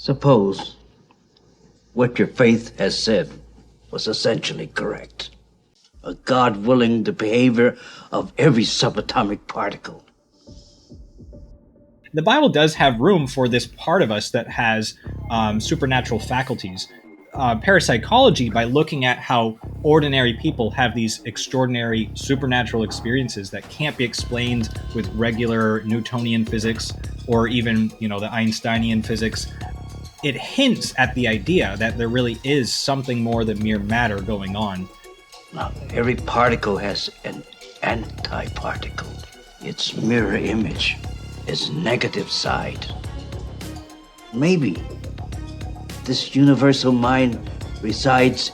Suppose what your faith has said was essentially correct. A God willing the behavior of every subatomic particle. The Bible does have room for this part of us that has supernatural faculties. Parapsychology, by looking at how ordinary people have these extraordinary supernatural experiences that can't be explained with regular Newtonian physics or even, the Einsteinian physics, it hints at the idea that there really is something more than mere matter going on. Now, every particle has an antiparticle. Its mirror image, its negative side. Maybe this universal mind resides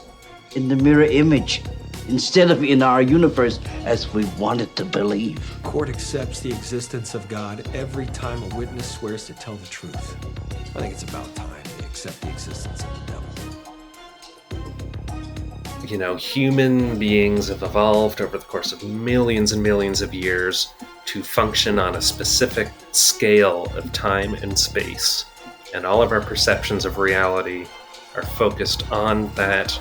in the mirror image instead of in our universe as we wanted to believe. The court accepts the existence of God every time a witness swears to tell the truth. I think it's about time they accept the existence of the devil. Human beings have evolved over the course of millions and millions of years to function on a specific scale of time and space. And all of our perceptions of reality are focused on that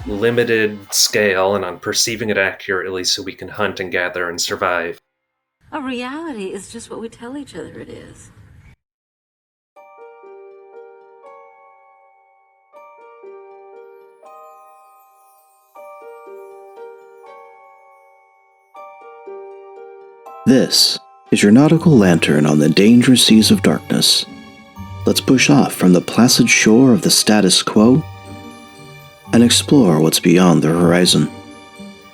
limited scale and on perceiving it accurately so we can hunt and gather and survive. A reality is just what we tell each other it is. This is your nautical lantern on the dangerous seas of darkness. Let's push off from the placid shore of the status quo and explore what's beyond the horizon.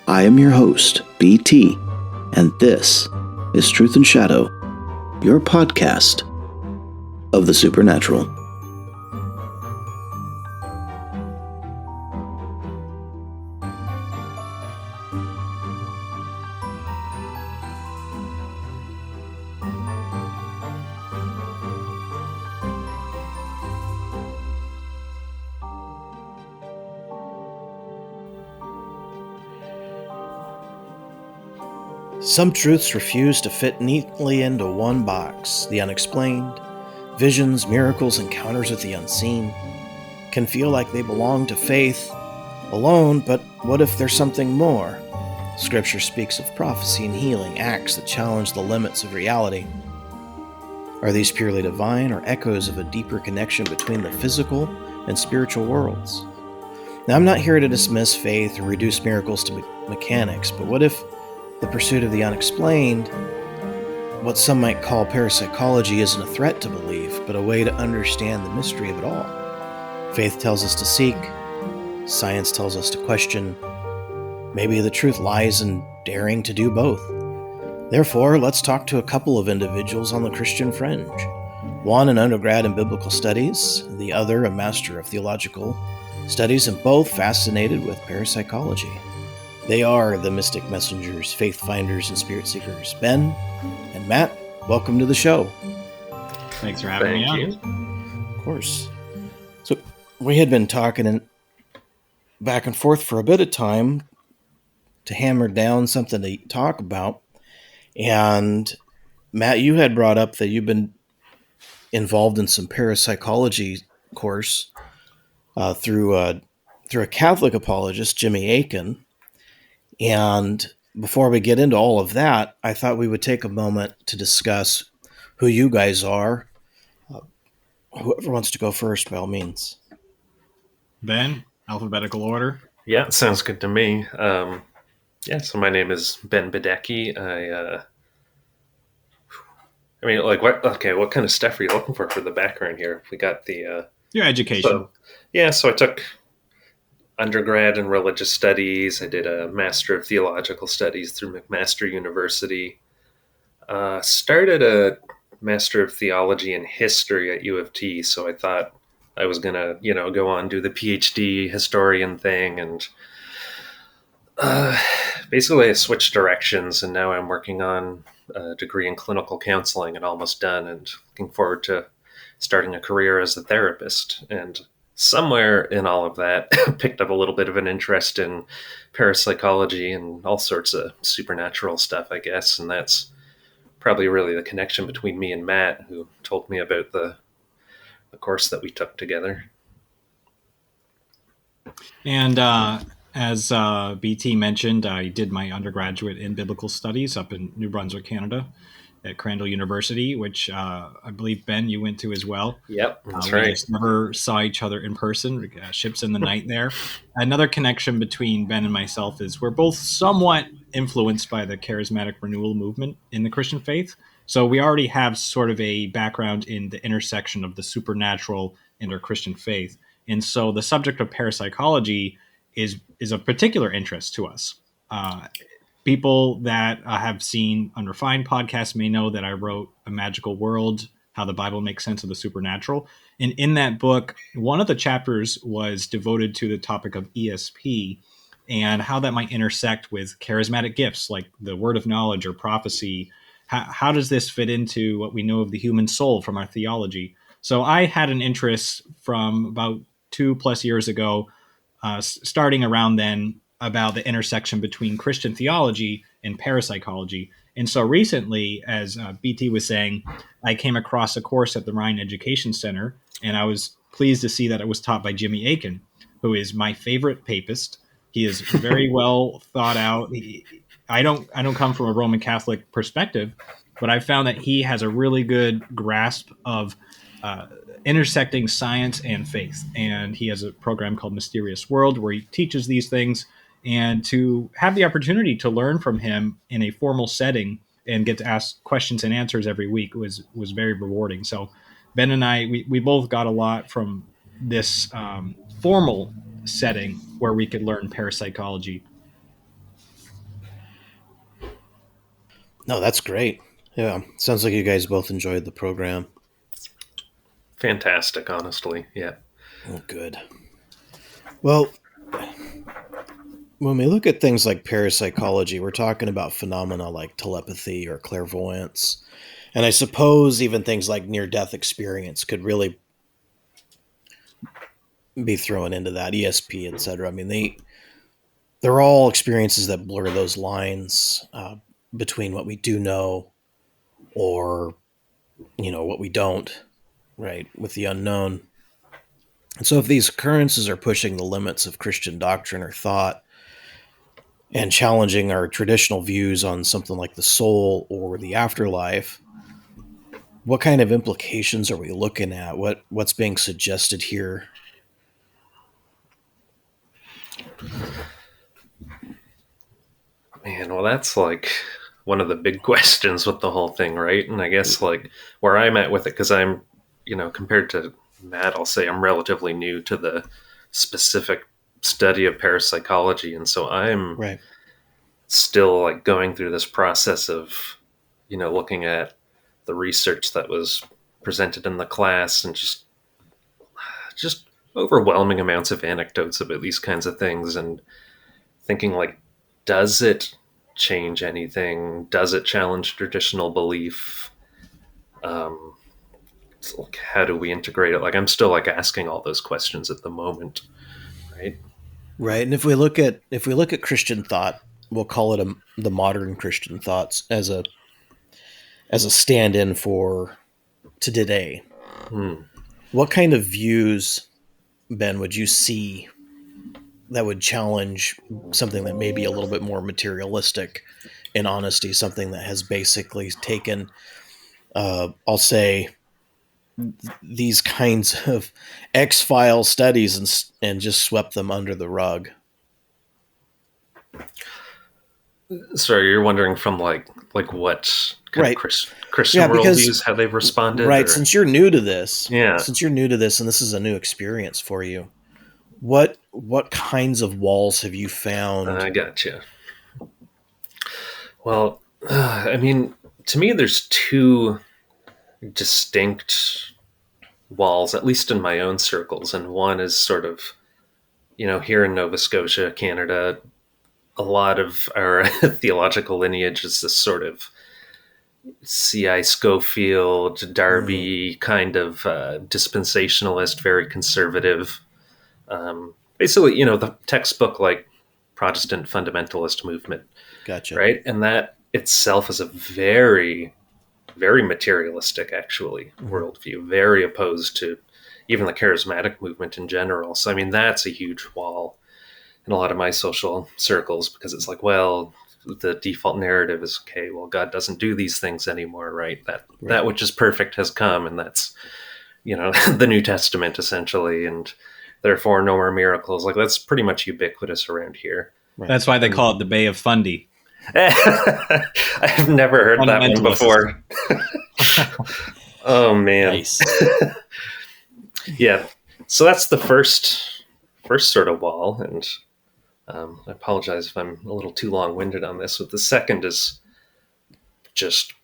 I am your host, BT, and this is Truth and Shadow, your podcast of the supernatural. Some truths refuse to fit neatly into one box. The unexplained, visions, miracles, encounters with the unseen can feel like they belong to faith alone, but what if there's something more? Scripture speaks of prophecy and healing, acts that challenge the limits of reality. Are these purely divine or echoes of a deeper connection between the physical and spiritual worlds? Now, I'm not here to dismiss faith or reduce miracles to mechanics, but what if the pursuit of the unexplained, what some might call parapsychology, isn't a threat to belief, but a way to understand the mystery of it all? Faith tells us to seek, science tells us to question. Maybe the truth lies in daring to do both. Therefore, let's talk to a couple of individuals on the Christian fringe. One an undergrad in biblical studies, the other a master of theological studies, and both fascinated with parapsychology. They are the mystic messengers, faith finders, and spirit seekers. Ben and Matt, welcome to the show. Thanks for having me on. Thank you. Of course. So we had been talking back and forth for a bit of time to hammer down something to talk about. And Matt, you had brought up that you've been involved in some parapsychology course through a Catholic apologist, Jimmy Akin. And before we get into all of that, I thought we would take a moment to discuss who you guys are. Whoever wants to go first, by all means. Ben, alphabetical order. Yeah, sounds good to me. So my name is Ben Badecki. What kind of stuff are you looking for the background here? We got the... Your education. So I took undergrad in religious studies. I did a Master of Theological Studies through McMaster University. Started a Master of Theology in History at U of T, so I thought I was going to, go on, do the PhD historian thing, and basically I switched directions, and now I'm working on a degree in clinical counseling and almost done, and looking forward to starting a career as a therapist. And somewhere in all of that, picked up a little bit of an interest in parapsychology and all sorts of supernatural stuff, I guess. And that's probably really the connection between me and Matt, who told me about the a course that we took together. And as BT mentioned, I did my undergraduate in biblical studies up in New Brunswick, Canada, at Crandall University, which I believe, Ben, you went to as well. Yep, that's We right. just never saw each other in person. Ships in the night there. Another connection between Ben and myself is we're both somewhat influenced by the charismatic renewal movement in the Christian faith. So we already have sort of a background in the intersection of the supernatural and our Christian faith. And so the subject of parapsychology is of particular interest to us. People that have seen Unrefined podcast may know that I wrote A Magical World, How the Bible Makes Sense of the Supernatural. And in that book, one of the chapters was devoted to the topic of ESP and how that might intersect with charismatic gifts like the word of knowledge or prophecy. How does this fit into what we know of the human soul from our theology? So I had an interest from about 2+ years ago, starting around then, about the intersection between Christian theology and parapsychology. And so recently, as BT was saying, I came across a course at the Rhine Education Center, and I was pleased to see that it was taught by Jimmy Akin, who is my favorite papist. He is very well thought out. I don't come from a Roman Catholic perspective, but I found that he has a really good grasp of intersecting science and faith. And he has a program called Mysterious World where he teaches these things. And to have the opportunity to learn from him in a formal setting and get to ask questions and answers every week was very rewarding. So Ben and I, we both got a lot from this formal setting where we could learn parapsychology. No, that's great. Yeah, sounds like you guys both enjoyed the program. Fantastic, honestly. Yeah. Oh, good. Well, when we look at things like parapsychology, we're talking about phenomena like telepathy or clairvoyance. And I suppose even things like near-death experience could really be thrown into that, ESP, etc. I mean, they're all experiences that blur those lines between what we do know or, what we don't, right, with the unknown. And so if these occurrences are pushing the limits of Christian doctrine or thought and challenging our traditional views on something like the soul or the afterlife, what kind of implications are we looking at? What's being suggested here? Man, well, that's like one of the big questions with the whole thing, right? And I guess like where I'm at with it, because I'm, compared to Matt, I'll say I'm relatively new to the specific study of parapsychology. And so I'm Right. still like going through this process of, looking at the research that was presented in the class and just overwhelming amounts of anecdotes about these kinds of things and thinking like, does it change anything? Does it challenge traditional belief? Like, how do we integrate it? Like, I'm still like asking all those questions at the moment, right? Right. And if we look at Christian thought, we'll call it the modern Christian thoughts as a stand-in for to today. What kind of views, Ben, would you see that would challenge something that may be a little bit more materialistic in honesty, something that has basically taken, I'll say, these kinds of X-File studies and just swept them under the rug? Sorry, you're wondering from like what kind Right. of Christian worldviews, how they've responded? Right. Or? Since you're new to this, Yeah. and this is a new experience for you, what kinds of walls have you found? I gotcha. Well, I mean, to me, there's two distinct walls, at least in my own circles. And one is sort of, here in Nova Scotia, Canada, a lot of our theological lineage is this sort of C.I. Schofield, Darby kind of dispensationalist, very conservative. Basically, the textbook like Protestant fundamentalist movement. Gotcha. Right? And that itself is a very, very materialistic, actually, worldview, very opposed to even the charismatic movement in general. So, I mean, that's a huge wall in a lot of my social circles, because it's like, well, the default narrative is, okay, well, God doesn't do these things anymore, right? That which is perfect has come, and that's, the New Testament essentially, and therefore no more miracles. Like, that's pretty much ubiquitous around here. Right. That's why they call it the Bay of Fundy. I've never heard that one before. Oh man. Nice. Yeah. So that's the first sort of wall, and I apologize if I'm a little too long-winded on this, but the second is just,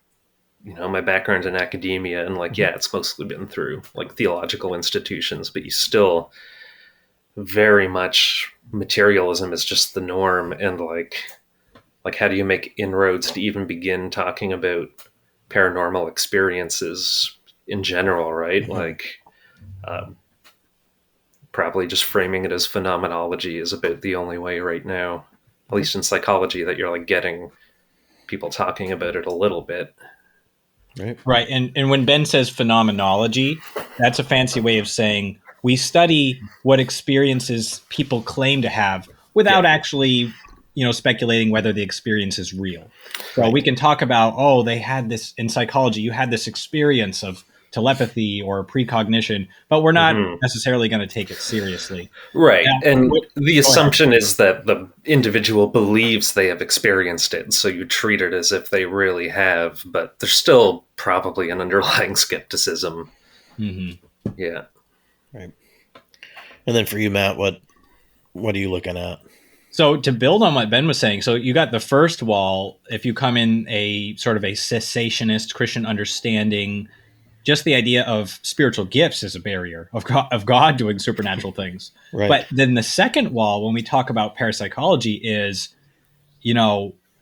my background in academia, and like, yeah, it's mostly been through like theological institutions, but you still very much materialism is just the norm, and like how do you make inroads to even begin talking about paranormal experiences in general, right? Like, probably just framing it as phenomenology is about the only way right now, at least in psychology, that you're like getting people talking about it a little bit. Right. And when Ben says phenomenology, that's a fancy way of saying we study what experiences people claim to have without actually, speculating whether the experience is real. So we can talk about, they had this in psychology, you had this experience of telepathy or precognition, but we're not necessarily going to take it seriously. Right. Now, and the assumption is that the individual believes they have experienced it, so you treat it as if they really have, but there's still probably an underlying skepticism. Mm-hmm. Yeah. Right. And then for you, Matt, what are you looking at? So to build on what Ben was saying, so you got the first wall, if you come in a sort of a cessationist Christian understanding, just the idea of spiritual gifts is a barrier of God doing supernatural things. Right. But then the second wall, when we talk about parapsychology, is,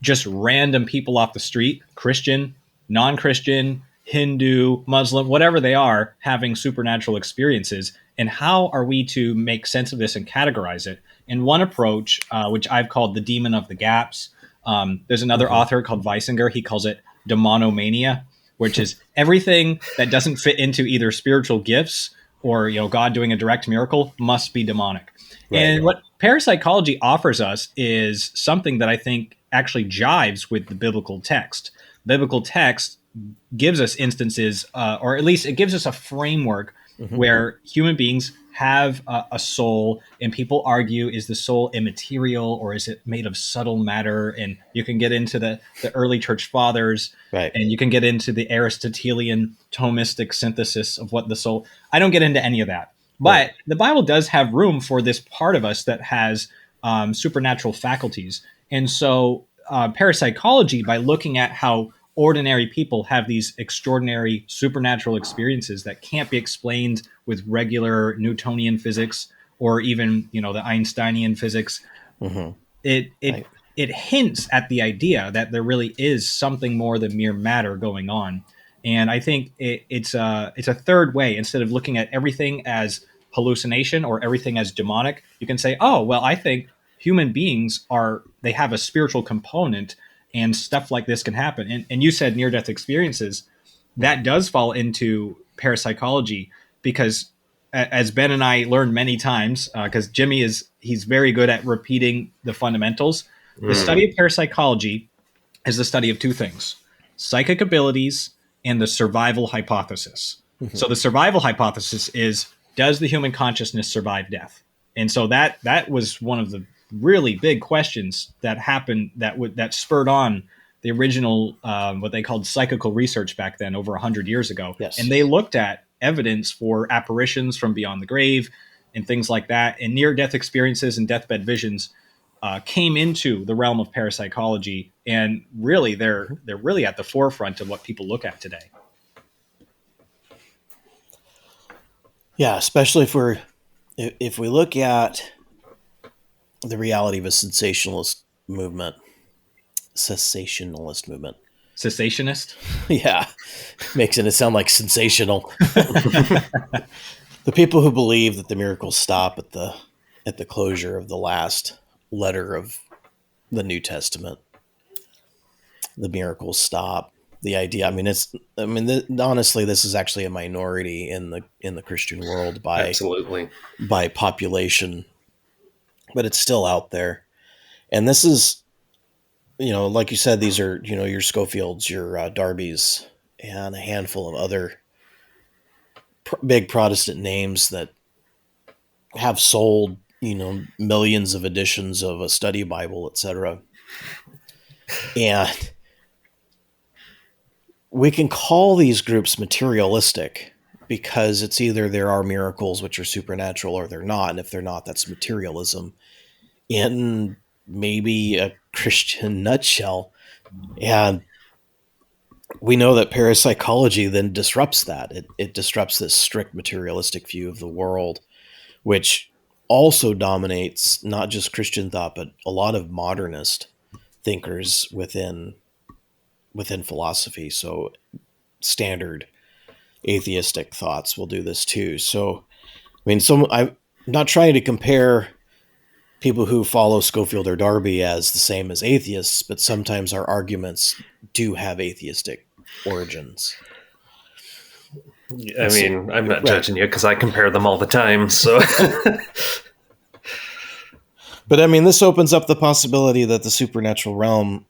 just random people off the street, Christian, non-Christian, Hindu, Muslim, whatever they are, having supernatural experiences. And how are we to make sense of this and categorize it? And one approach, which I've called the demon of the gaps, there's another author called Weisinger. He calls it demonomania, which is everything that doesn't fit into either spiritual gifts or, God doing a direct miracle must be demonic. Right. And what parapsychology offers us is something that I think actually jives with the biblical text. Biblical text gives us instances, or at least it gives us a framework where human beings have a soul, and people argue, is the soul immaterial or is it made of subtle matter? And you can get into the early church fathers, right, and you can get into the Aristotelian Thomistic synthesis of what the soul. I don't get into any of that, but the Bible does have room for this part of us that has supernatural faculties. And so parapsychology, by looking at how ordinary people have these extraordinary supernatural experiences that can't be explained with regular Newtonian physics or even, the Einsteinian physics. It hints at the idea that there really is something more than mere matter going on. And I think it's a third way. Instead of looking at everything as hallucination or everything as demonic, you can say, I think human beings they have a spiritual component, and stuff like this can happen. And you said near-death experiences. That does fall into parapsychology, because as Ben and I learned many times, because Jimmy he's very good at repeating the fundamentals. The study of parapsychology is the study of two things: psychic abilities and the survival hypothesis. So the survival hypothesis is, does the human consciousness survive death? And so that was one of the really big questions that happened that spurred on the original what they called psychical research back then, over 100 years ago. Yes. And they looked at evidence for apparitions from beyond the grave and things like that, and near-death experiences and deathbed visions came into the realm of parapsychology, and really they're really at the forefront of what people look at today. Yeah, especially if we look at the reality of a cessationist movement. Cessationist? Yeah, making it sound like sensational. The people who believe that the miracles stop at the closure of the last letter of the New Testament. The miracles stop. the idea. I mean, honestly, this is actually a minority in the Christian world Absolutely. by population, but it's still out there. And this is, like you said, these are, your Schofields, your Darbys, and a handful of other big Protestant names that have sold, millions of editions of a study Bible, etc. And we can call these groups materialistic because it's either there are miracles which are supernatural or they're not. And if they're not, that's materialism in maybe a Christian nutshell. And we know that parapsychology then disrupts that. It disrupts this strict materialistic view of the world, which also dominates not just Christian thought, but a lot of modernist thinkers within philosophy. So standard atheistic thoughts will do this too. So, I mean, I'm not trying to compare people who follow Schofield or Darby as the same as atheists, but sometimes our arguments do have atheistic origins. I mean, I'm not judging you because I compare them all the time. So, but I mean, this opens up the possibility that the supernatural realm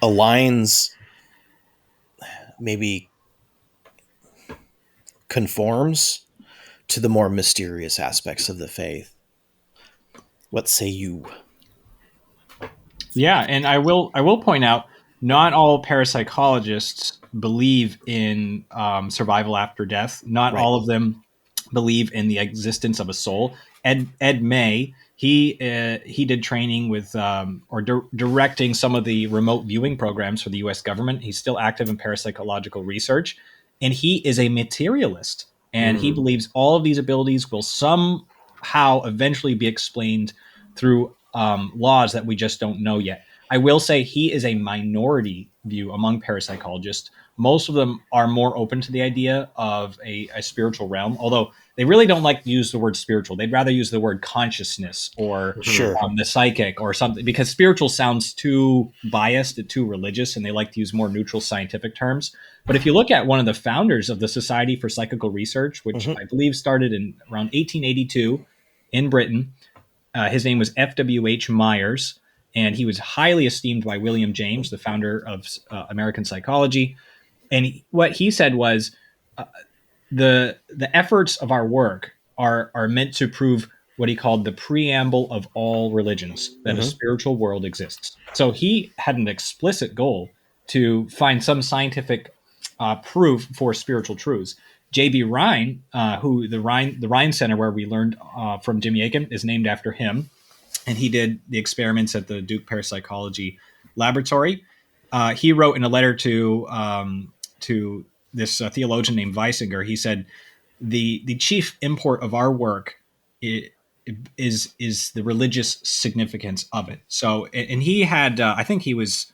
aligns, maybe conforms to the more mysterious aspects of the faith. What say you? Yeah, and I will point out, not all parapsychologists believe in survival after death. Not all of them believe in the existence of a soul. Ed May, he did training with directing some of the remote viewing programs for the U.S. government. He's still active in parapsychological research, and he is a materialist. And he believes all of these abilities will somehow eventually be explained through laws that we just don't know yet. I will say he is a minority view among parapsychologists. Most of them are more open to the idea of a spiritual realm, although they really don't like to use the word spiritual. They'd rather use the word consciousness or the psychic or something, because spiritual sounds too biased, too religious, and they like to use more neutral scientific terms. But if you look at one of the founders of the Society for Psychical Research, which I believe started in around 1882 in Britain, his name was F.W.H. Myers, and he was highly esteemed by William James, the founder of American psychology. And what he said was, the efforts of our work are meant to prove what he called the preamble of all religions, that a spiritual world exists. So he had an explicit goal to find some scientific proof for spiritual truths. J.B. Rhine, who the Rhine Center, where we learned from Jimmy Akin, is named after him, and he did the experiments at the Duke Parapsychology Laboratory. He wrote in a letter to this theologian named Weisinger. He said, the chief import of our work is the religious significance of it. So, and he had, I think he was,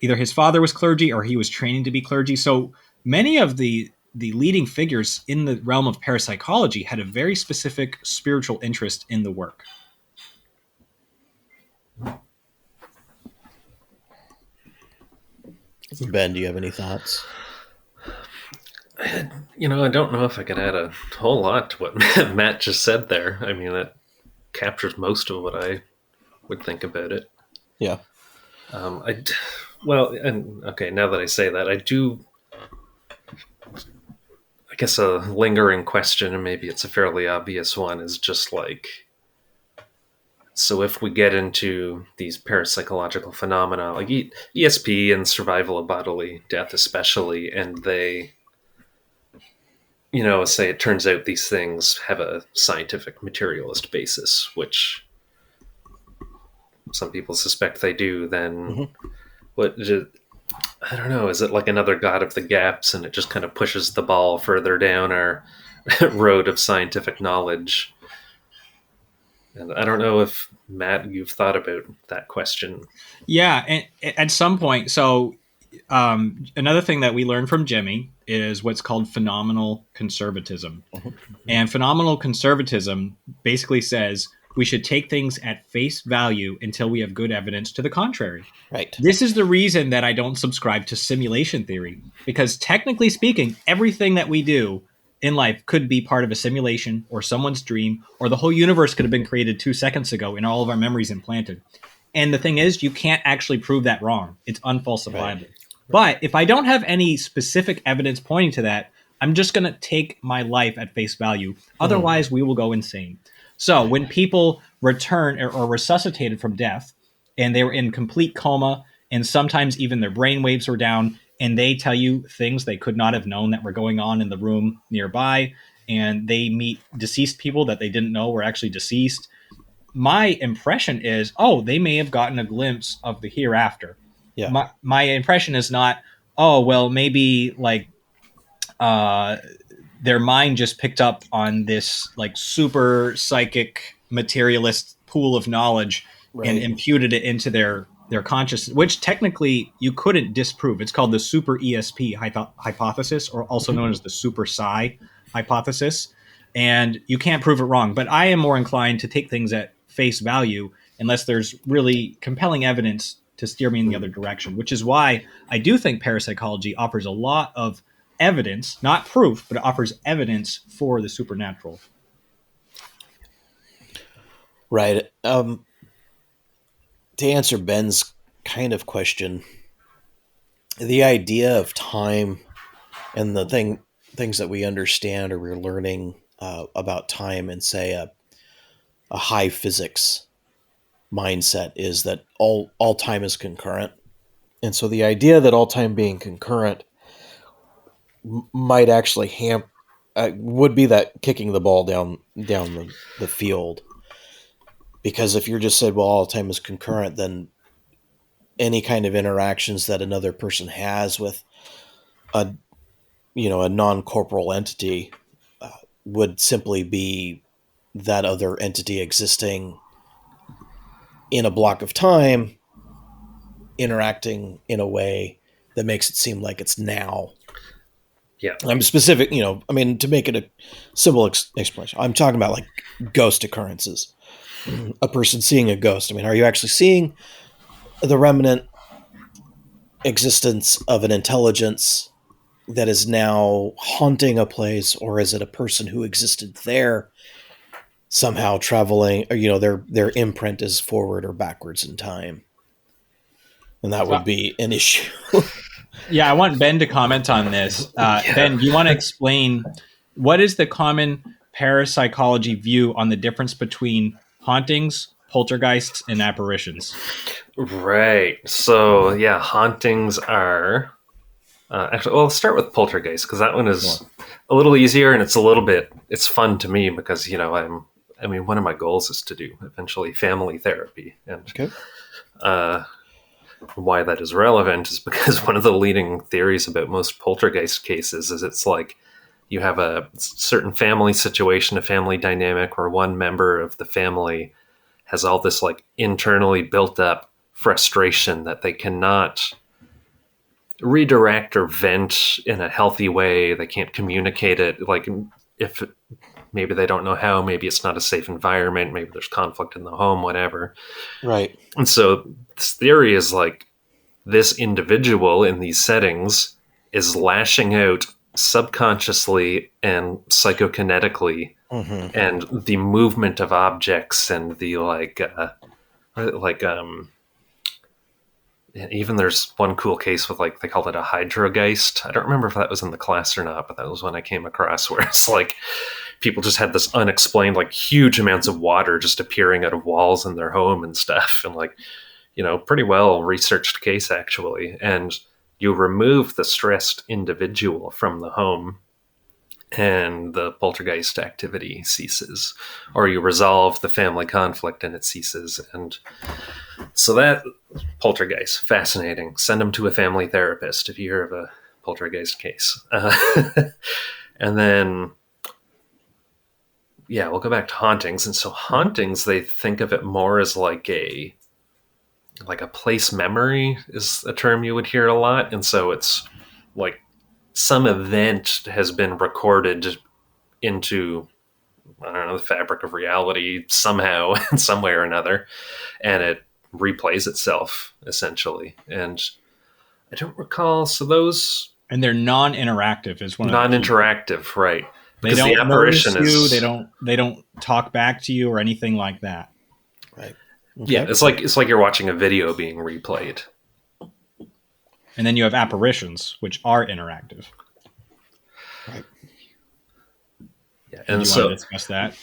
either his father was clergy or he was training to be clergy. So many of the leading figures in the realm of parapsychology had a very specific spiritual interest in the work. Ben, do you have any thoughts? I don't know if I could add a whole lot to what Matt just said there. I mean, that captures most of what I would think about it. Yeah. Now that I say that, I do, I guess a lingering question, and maybe it's a fairly obvious one, is just like, so if we get into these parapsychological phenomena, like ESP and survival of bodily death especially, and they, say it turns out these things have a scientific materialist basis, which some people suspect they do, then I don't know, is it like another God of the gaps, and it just kind of pushes the ball further down our road of scientific knowledge? And I don't know if, Matt, you've thought about that question. Yeah, and at some point, so another thing that we learned from Jimmy is what's called phenomenal conservatism. And phenomenal conservatism basically says we should take things at face value until we have good evidence to the contrary. Right. This is the reason that I don't subscribe to simulation theory, because technically speaking, everything that we do in life could be part of a simulation or someone's dream, or the whole universe could have been created 2 seconds ago and all of our memories implanted. And the thing is, you can't actually prove that wrong. It's unfalsifiable. Right. But if I don't have any specific evidence pointing to that, I'm just going to take my life at face value. Otherwise, we will go insane. So when people return or resuscitated from death, and they were in complete coma, and sometimes even their brain waves were down, and they tell you things they could not have known that were going on in the room nearby, and they meet deceased people that they didn't know were actually deceased, my impression is, oh, they may have gotten a glimpse of the hereafter. Yeah. My impression is not, oh, well, maybe like their mind just picked up on this like super psychic materialist pool of knowledge and imputed it into their consciousness, which technically you couldn't disprove. It's called the super ESP hypothesis, or also known as the super psi hypothesis. And you can't prove it wrong. But I am more inclined to take things at face value unless there's really compelling evidence to steer me in the other direction, which is why I do think parapsychology offers a lot of evidence, not proof, but it offers evidence for the supernatural. Right. To answer Ben's kind of question, the idea of time and the things that we understand or we're learning about time in, say, a high physics mindset is that all time is concurrent. And so the idea that all time being concurrent might actually would be that kicking the ball down the field. Because if you're just said, well, all time is concurrent, then any kind of interactions that another person has with a non-corporal entity would simply be that other entity existing in a block of time, interacting in a way that makes it seem like it's now. Yeah. I'm specific, to make it a simple explanation, I'm talking about like ghost occurrences. A person seeing a ghost. I mean, are you actually seeing the remnant existence of an intelligence that is now haunting a place, or is it a person who existed there somehow traveling, or, their imprint is forward or backwards in time? And that would be an issue. Yeah, I want Ben to comment on this. Ben, do you want to explain what is the common parapsychology view on the difference between hauntings, poltergeists, and apparitions? Right. So, yeah, hauntings are... actually, well, let's start with poltergeists, because that one is a little easier, and it's fun to me because, one of my goals is to do eventually family therapy. And why that is relevant is because one of the leading theories about most poltergeist cases is it's like you have a certain family situation, a family dynamic where one member of the family has all this like internally built up frustration that they cannot redirect or vent in a healthy way. They can't communicate it. Like if maybe they don't know how, maybe it's not a safe environment, maybe there's conflict in the home, whatever. Right. And so this theory is like this individual in these settings is lashing out subconsciously and psychokinetically, and the movement of objects and the even there's one cool case with like they called it a hydrogeist. I don't remember if that was in the class or not, but that was one I came across where it's like people just had this unexplained like huge amounts of water just appearing out of walls in their home and stuff, and like pretty well researched case actually. And you remove the stressed individual from the home and the poltergeist activity ceases, or you resolve the family conflict and it ceases. And so that poltergeist, fascinating. Send them to a family therapist if you hear of a poltergeist case. And then, yeah, we'll go back to hauntings. And so hauntings, they think of it more as like a place memory is a term you would hear a lot. And so it's like some event has been recorded into I don't know, the fabric of reality somehow, in some way or another, and it replays itself essentially. And I don't recall. So those And they're non-interactive is one of the key. non-interactive, right? They Because don't the apparition notice you. is They don't talk back to you or anything like that. Right. yeah, it's like you're watching a video being replayed. And then you have apparitions, which are interactive. Right. Yeah, And and you want so to discuss that?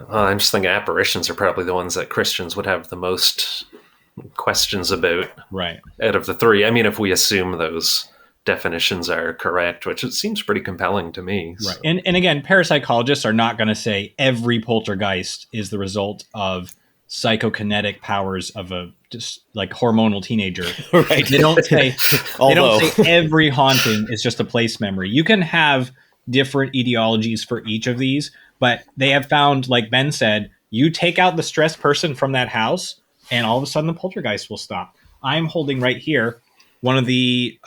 I'm just thinking apparitions are probably the ones that Christians would have the most questions about Right. out of the three. I mean, if we assume those definitions are correct, which it seems pretty compelling to me. Right. So. And again, parapsychologists are not going to say every poltergeist is the result of psychokinetic powers of a just like hormonal teenager. Right. They don't say Although- every haunting is just a place memory. You can have different etiologies for each of these, but they have found, like Ben said, you take out the stressed person from that house, and all of a sudden the poltergeist will stop. I'm holding right here one of the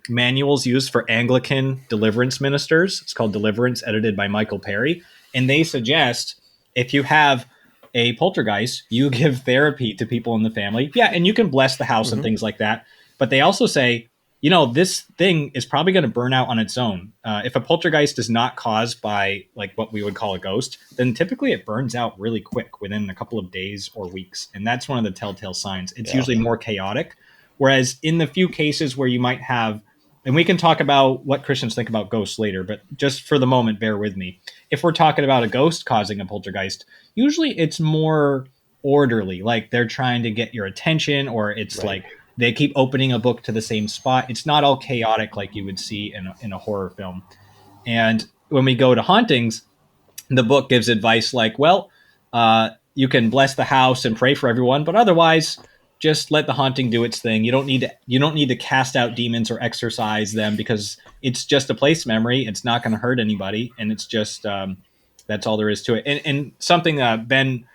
manuals used for Anglican deliverance ministers. It's called Deliverance, edited by Michael Perry. And they suggest if you have a poltergeist, you give therapy to people in the family. Yeah, and you can bless the house and things like that. But they also say, you know, this thing is probably going to burn out on its own. If a poltergeist is not caused by like what we would call a ghost, then typically it burns out really quick within a couple of days or weeks. And that's one of the telltale signs. It's usually more chaotic. Whereas in the few cases where you might have, and we can talk about what Christians think about ghosts later, but just for the moment, bear with me. If we're talking about a ghost causing a poltergeist, usually it's more orderly. Like they're trying to get your attention, or it's like they keep opening a book to the same spot. It's not all chaotic like you would see in a horror film. And when we go to hauntings, the book gives advice like, well, you can bless the house and pray for everyone, but otherwise, just let the haunting do its thing. You don't need to cast out demons or exorcise them, because it's just a place memory. It's not going to hurt anybody, and it's just that's all there is to it. And something Ben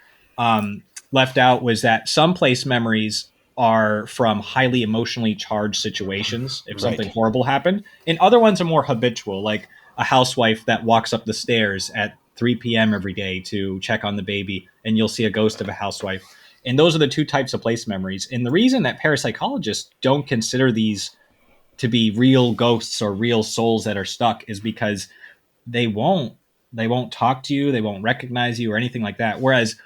left out was that some place memories are from highly emotionally charged situations if something horrible happened, and other ones are more habitual, like a housewife that walks up the stairs at 3 p.m. every day to check on the baby, and you'll see a ghost of a housewife. And those are the two types of place memories. And the reason that parapsychologists don't consider these to be real ghosts or real souls that are stuck is because they won't talk to you, they won't recognize you or anything like that. Whereas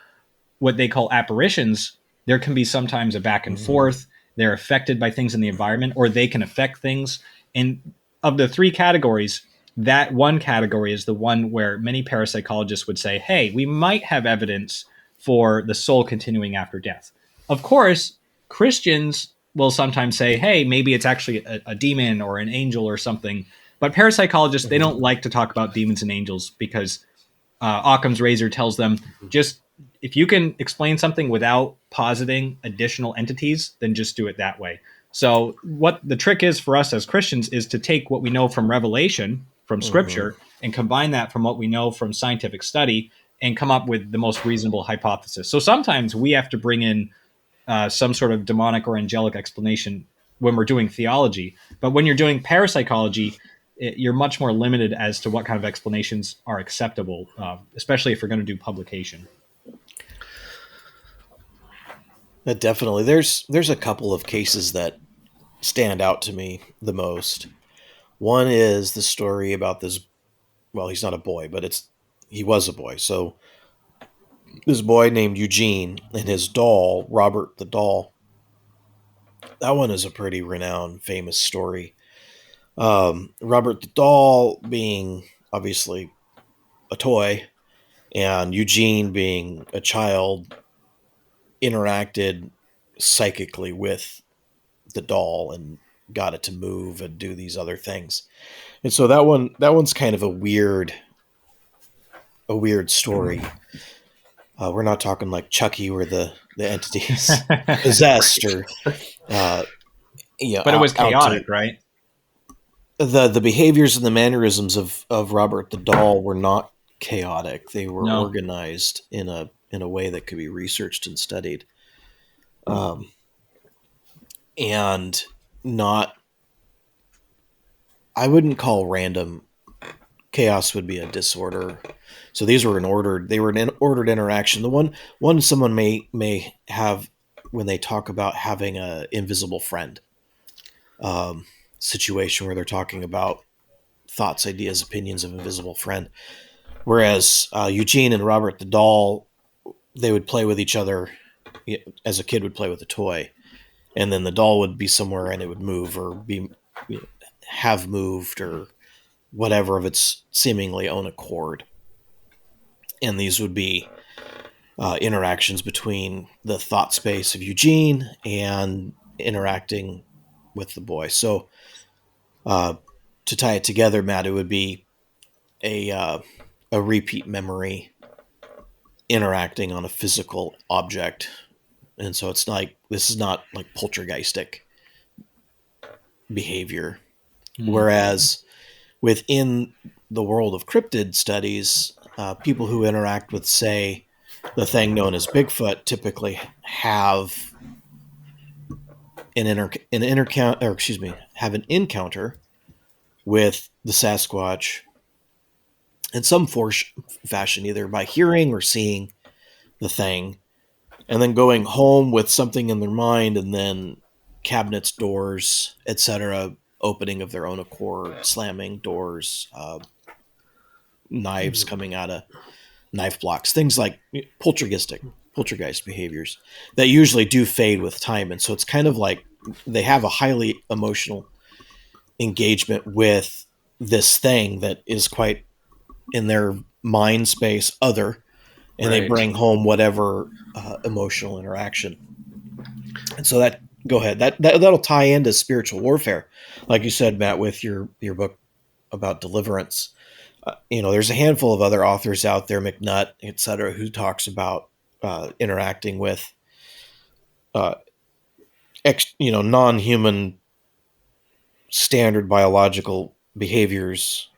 what they call apparitions, there can be sometimes a back and forth. They're affected by things in the environment, or they can affect things. And of the three categories, that one category is the one where many parapsychologists would say, hey, we might have evidence for the soul continuing after death. Of course, Christians will sometimes say, hey, maybe it's actually a demon or an angel or something. But parapsychologists, they don't like to talk about demons and angels because Occam's razor tells them, just if you can explain something without positing additional entities, then just do it that way. So what the trick is for us as Christians is to take what we know from Revelation, from Scripture, and combine that from what we know from scientific study and come up with the most reasonable hypothesis. So sometimes we have to bring in some sort of demonic or angelic explanation when we're doing theology. But when you're doing parapsychology, you're much more limited as to what kind of explanations are acceptable, especially if you're going to do publication. Definitely. There's a couple of cases that stand out to me the most. One is the story about this, well, he's not a boy, but he was a boy. So this boy named Eugene and his doll, Robert the doll. That one is a pretty renowned, famous story. Robert the doll being obviously a toy, and Eugene being a child interacted psychically with the doll and got it to move and do these other things. And so that one's kind of a weird story. We're not talking like Chucky where the entity is possessed or but it was chaotic, right? The behaviors and the mannerisms of Robert the doll were not chaotic. They were organized in a way that could be researched and studied. And not, I wouldn't call random chaos would be a disorder. So these were they were an ordered interaction. The one someone may have when they talk about having a invisible friend situation where they're talking about thoughts, ideas, opinions of invisible friend. Whereas Eugene and Robert the doll, they would play with each other as a kid would play with a toy, and then the doll would be somewhere and it would move or be have moved or whatever of its seemingly own accord. And these would be interactions between the thought space of Eugene and interacting with the boy. So to tie it together, Matt, it would be a repeat memory interacting on a physical object. And so it's like, this is not like poltergeistic behavior. Whereas within the world of cryptid studies, people who interact with, say, the thing known as Bigfoot typically have an encounter with the Sasquatch in some fashion, either by hearing or seeing the thing, and then going home with something in their mind, and then cabinets, doors, etc., opening of their own accord, slamming doors, knives coming out of knife blocks, things like poltergeist behaviors that usually do fade with time. And so it's kind of like they have a highly emotional engagement with this thing that is quite in their mind space other, and they bring home whatever emotional interaction. And so that, go ahead, that'll tie into spiritual warfare, like you said, Matt, with your book about deliverance. There's a handful of other authors out there, McNutt, et cetera, who talks about interacting with non-human standard biological behaviors,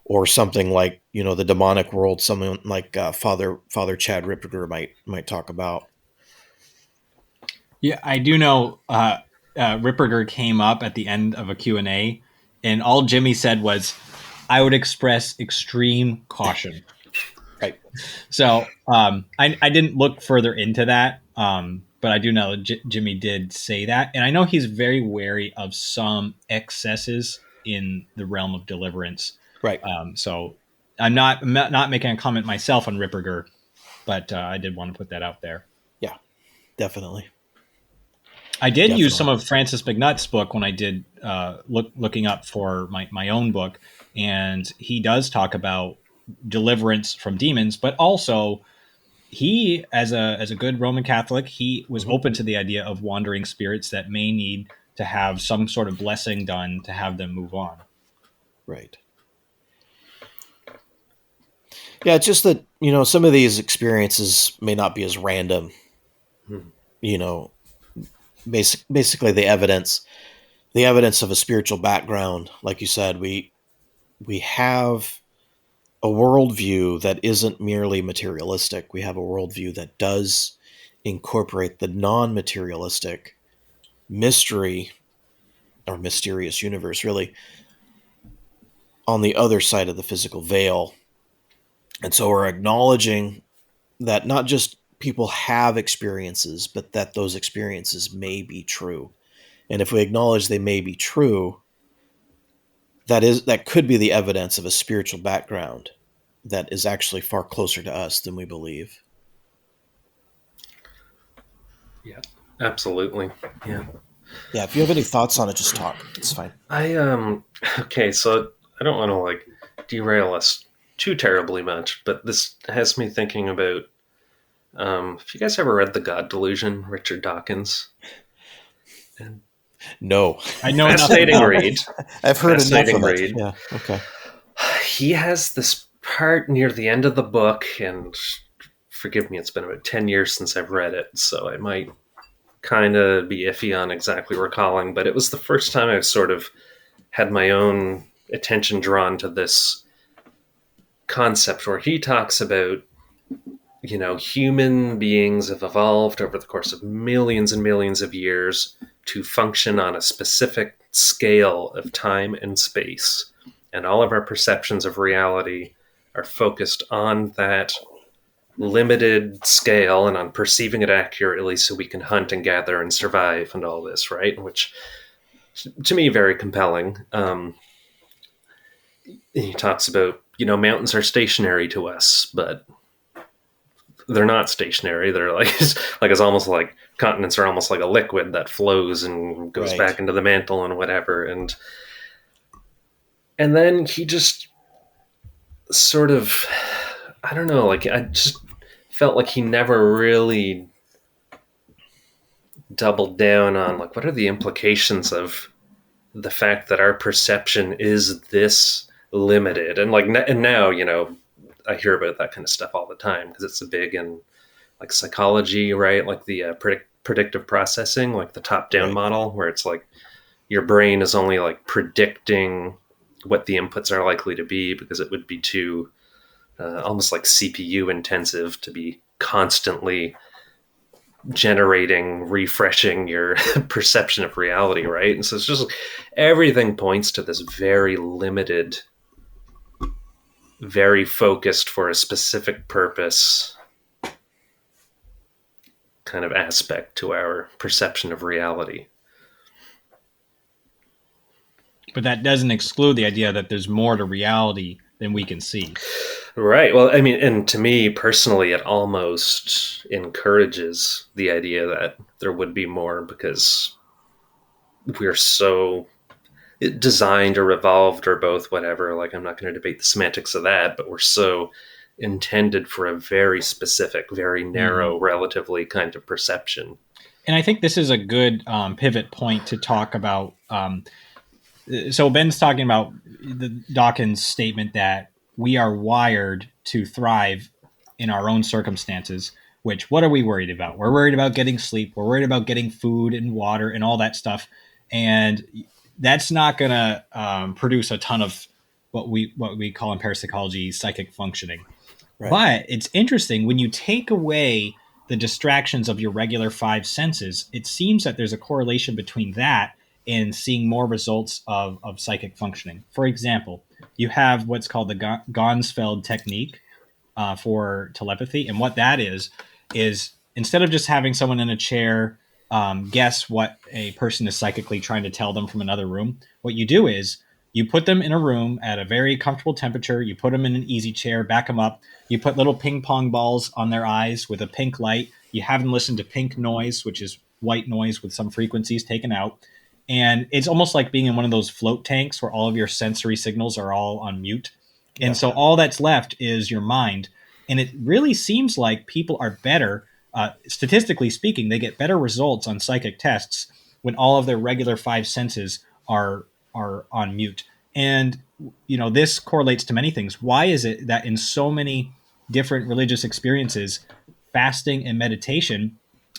or something like, the demonic world, someone like Father Chad Ripperger might talk about. Yeah, I do know Ripperger came up at the end of a Q&A, and all Jimmy said was, I would express extreme caution. Right. So I didn't look further into that, but I do know Jimmy did say that. And I know he's very wary of some excesses in the realm of deliverance. Right. So I'm not making a comment myself on Ripperger, but I did want to put that out there. Yeah, definitely. I did use some of Francis McNutt's book when I did looking up for my own book, and he does talk about deliverance from demons, but also he, as a good Roman Catholic, he was open to the idea of wandering spirits that may need to have some sort of blessing done to have them move on. Right. Yeah, it's just that, some of these experiences may not be as random. Basically the evidence of a spiritual background, like you said, we have a worldview that isn't merely materialistic. We have a worldview that does incorporate the non-materialistic mystery or mysterious universe, really, on the other side of the physical veil. And so we're acknowledging that not just people have experiences, but that those experiences may be true. And if we acknowledge they may be true, that could be the evidence of a spiritual background that is actually far closer to us than we believe. Yeah, absolutely. Yeah. Yeah, if you have any thoughts on it, just talk. It's fine. Okay, so I don't want to derail us too terribly much, but this has me thinking about, have you guys ever read The God Delusion, Richard Dawkins? No. I know fascinating read. I've heard enough of it. Yeah, okay. He has this part near the end of the book, and forgive me, it's been about 10 years since I've read it, so I might kind of be iffy on exactly recalling, but it was the first time I've sort of had my own attention drawn to this concept where he talks about, human beings have evolved over the course of millions and millions of years to function on a specific scale of time and space. And all of our perceptions of reality are focused on that limited scale and on perceiving it accurately so we can hunt and gather and survive and all this, right? Which, to me, very compelling. He talks about, mountains are stationary to us, but they're not stationary. They're like it's almost like continents are almost like a liquid that flows and goes Right. back into the mantle and whatever. And then he just sort of, I don't know, like I just felt like he never really doubled down on like what are the implications of the fact that our perception is this limited. And like and now, I hear about that kind of stuff all the time because it's a big in like psychology, right? Like the predictive processing, like the top-down Right. model, where it's like your brain is only like predicting what the inputs are likely to be because it would be too almost like CPU intensive to be constantly generating, refreshing your perception of reality, right? And so it's just everything points to this very limited, very focused for a specific purpose kind of aspect to our perception of reality. But that doesn't exclude the idea that there's more to reality than we can see. Right. Well, I mean, and to me personally, it almost encourages the idea that there would be more because we're so designed or evolved or both, whatever. Like, I'm not going to debate the semantics of that, but we're so intended for a very specific, very narrow, relatively kind of perception. And I think this is a good pivot point to talk about. So Ben's talking about Dawkins' statement that we are wired to thrive in our own circumstances, which what are we worried about? We're worried about getting sleep. We're worried about getting food and water and all that stuff. And that's not going to produce a ton of what we call in parapsychology psychic functioning. Right. But it's interesting when you take away the distractions of your regular five senses, it seems that there's a correlation between that and seeing more results of psychic functioning. For example, you have what's called the Gonsfeld technique for telepathy. And what that is instead of just having someone in a chair guess what a person is psychically trying to tell them from another room, what you do is you put them in a room at a very comfortable temperature. You put them in an easy chair, back them up. You put little ping pong balls on their eyes with a pink light. You have them listen to pink noise, which is white noise with some frequencies taken out. And it's almost like being in one of those float tanks where all of your sensory signals are all on mute. And so all that's left is your mind. And it really seems like people are better, statistically speaking, they get better results on psychic tests when all of their regular five senses are on mute. And, this correlates to many things. Why is it that in so many different religious experiences, fasting and meditation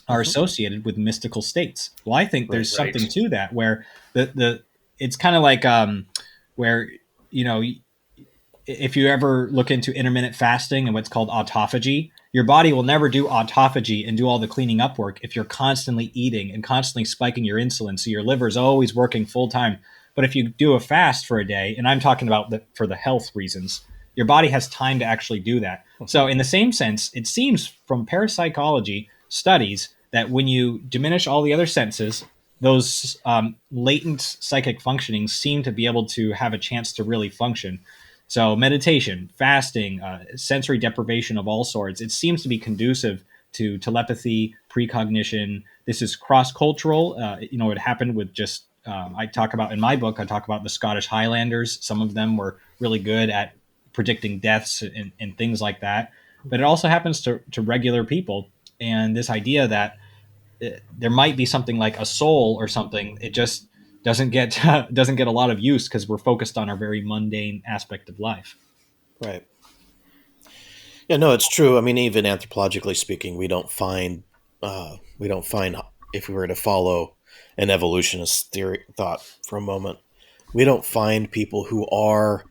are associated with mystical states? Well, I think there's something to that where it's kind of like where, if you ever look into intermittent fasting and what's called autophagy, your body will never do autophagy and do all the cleaning up work if you're constantly eating and constantly spiking your insulin. So your liver is always working full time. But if you do a fast for a day, and I'm talking about for the health reasons, your body has time to actually do that. So in the same sense, it seems from parapsychology studies that when you diminish all the other senses, those latent psychic functionings seem to be able to have a chance to really function. So meditation, fasting, sensory deprivation of all sorts, it seems to be conducive to telepathy, precognition. This is cross-cultural. It happened with just, I talk about in my book, I talk about the Scottish Highlanders. Some of them were really good at predicting deaths and things like that. But it also happens to regular people. And this idea that there might be something like a soul or something, it just doesn't get a lot of use because we're focused on our very mundane aspect of life. Right. Yeah, no, it's true. I mean, even anthropologically speaking, we don't find if we were to follow an evolutionist thought for a moment, we don't find people who are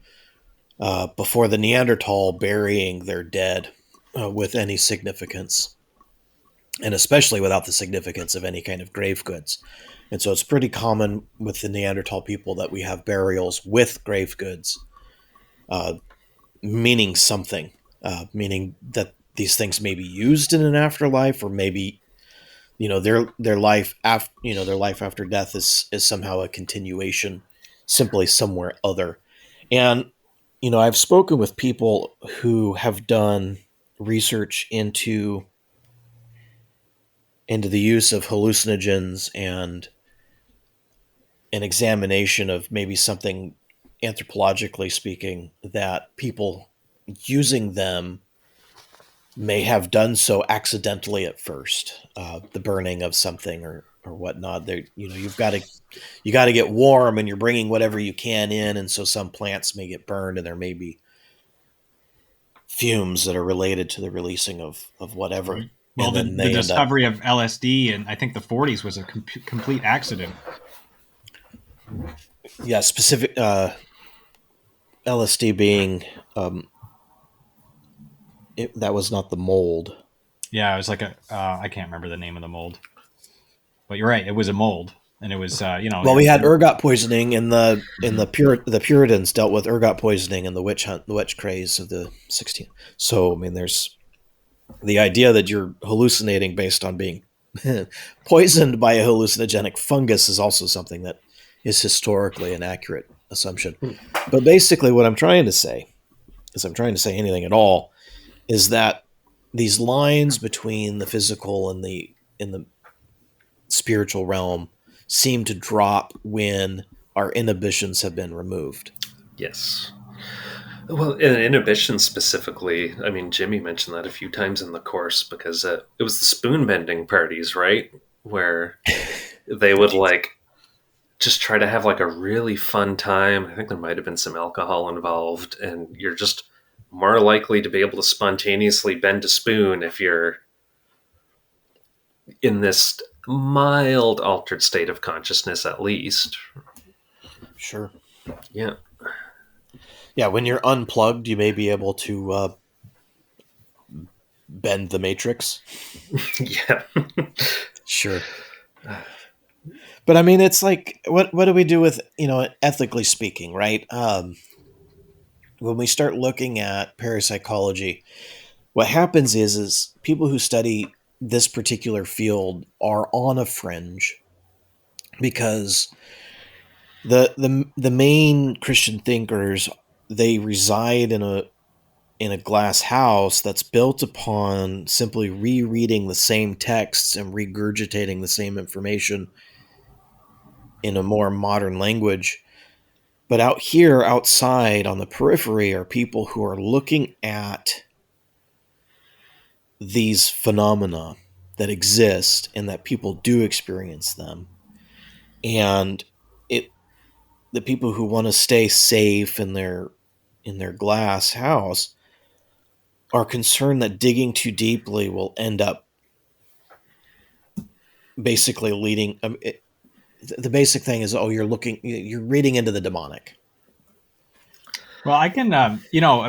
before the Neanderthal burying their dead with any significance, and especially without the significance of any kind of grave goods. And so it's pretty common with the Neanderthal people that we have burials with grave goods meaning something, meaning that these things may be used in an afterlife, or maybe their life after their life after death is somehow a continuation, simply somewhere other. And I've spoken with people who have done research into the use of hallucinogens and an examination of maybe something, anthropologically speaking, that people using them may have done so accidentally at first, the burning of something or whatnot. You got to get warm, and you're bringing whatever you can in, and so some plants may get burned, and there may be fumes that are related to the releasing of whatever, Well, and the, then the they end up. discovery of LSD in I think the 40s was a complete accident. Yeah, specific LSD being that was not the mold. Yeah, it was like I can't remember the name of the mold, but you're right, it was a mold, and it was Well, we had ergot poisoning the Puritans dealt with ergot poisoning and the witch hunt, the witch craze of the 16th. So, I mean, there's the idea that you're hallucinating based on being poisoned by a hallucinogenic fungus is also something that is historically an accurate assumption. But basically, what I'm trying to say, is I'm trying to say anything at all, is that these lines between the physical and the spiritual realm seem to drop when our inhibitions have been removed. Yes. Well, in inhibition specifically, I mean, Jimmy mentioned that a few times in the course because it was the spoon bending parties, right? Where they would like just try to have like a really fun time. I think there might have been some alcohol involved, and you're just more likely to be able to spontaneously bend a spoon if you're in this mild altered state of consciousness, at least. Sure. Yeah. Yeah, when you're unplugged, you may be able to bend the matrix. Yeah. Sure. But I mean, it's like, what do we do with, ethically speaking, right? When we start looking at parapsychology, what happens is people who study this particular field are on a fringe because the main Christian thinkers, they reside in a glass house that's built upon simply rereading the same texts and regurgitating the same information in a more modern language. But out here, outside on the periphery, are people who are looking at these phenomena that exist and that people do experience them. And it the people who want to stay safe in their glass house are concerned that digging too deeply will end up basically leading. The basic thing is, you're reading into the demonic. Well, I can,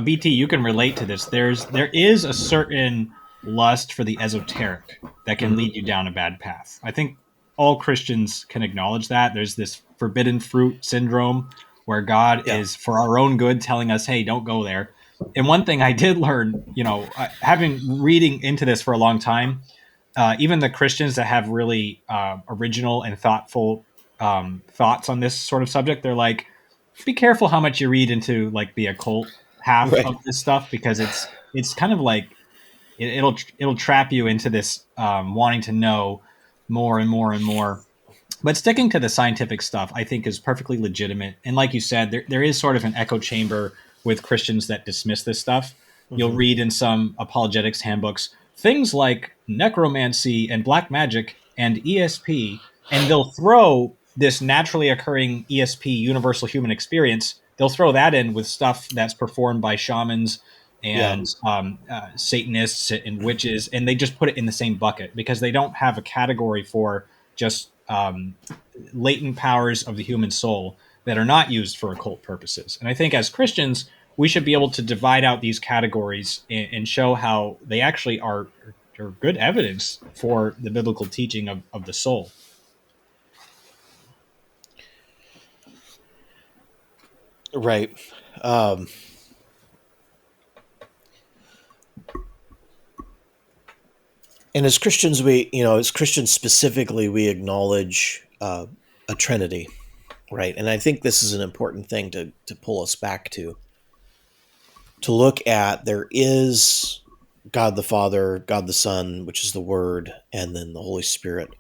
BT, you can relate to this. There is a certain lust for the esoteric that can lead you down a bad path. I think all Christians can acknowledge that. There's this forbidden fruit syndrome where God is, for our own good, telling us, hey, don't go there. And one thing I did learn, having reading into this for a long time, even the Christians that have really original and thoughtful thoughts on this sort of subject, they're like, be careful how much you read into like the occult half Right. of this stuff, because it's kind of like it'll trap you into this wanting to know more and more and more. But sticking to the scientific stuff, I think, is perfectly legitimate. And like you said, there is sort of an echo chamber with Christians that dismiss this stuff. You'll read in some apologetics handbooks things like necromancy and black magic and ESP, and they'll throw this naturally occurring ESP, universal human experience. They'll throw that in with stuff that's performed by shamans and Satanists and witches, and they just put it in the same bucket because they don't have a category for just latent powers of the human soul that are not used for occult purposes. And I think as Christians, we should be able to divide out these categories and show how they actually are good evidence for the biblical teaching of the soul. Right. And as Christians, as Christians specifically, we acknowledge a Trinity, right? And I think this is an important thing to pull us back to look at. There is God the Father, God the Son, which is the Word, and then the Holy Spirit.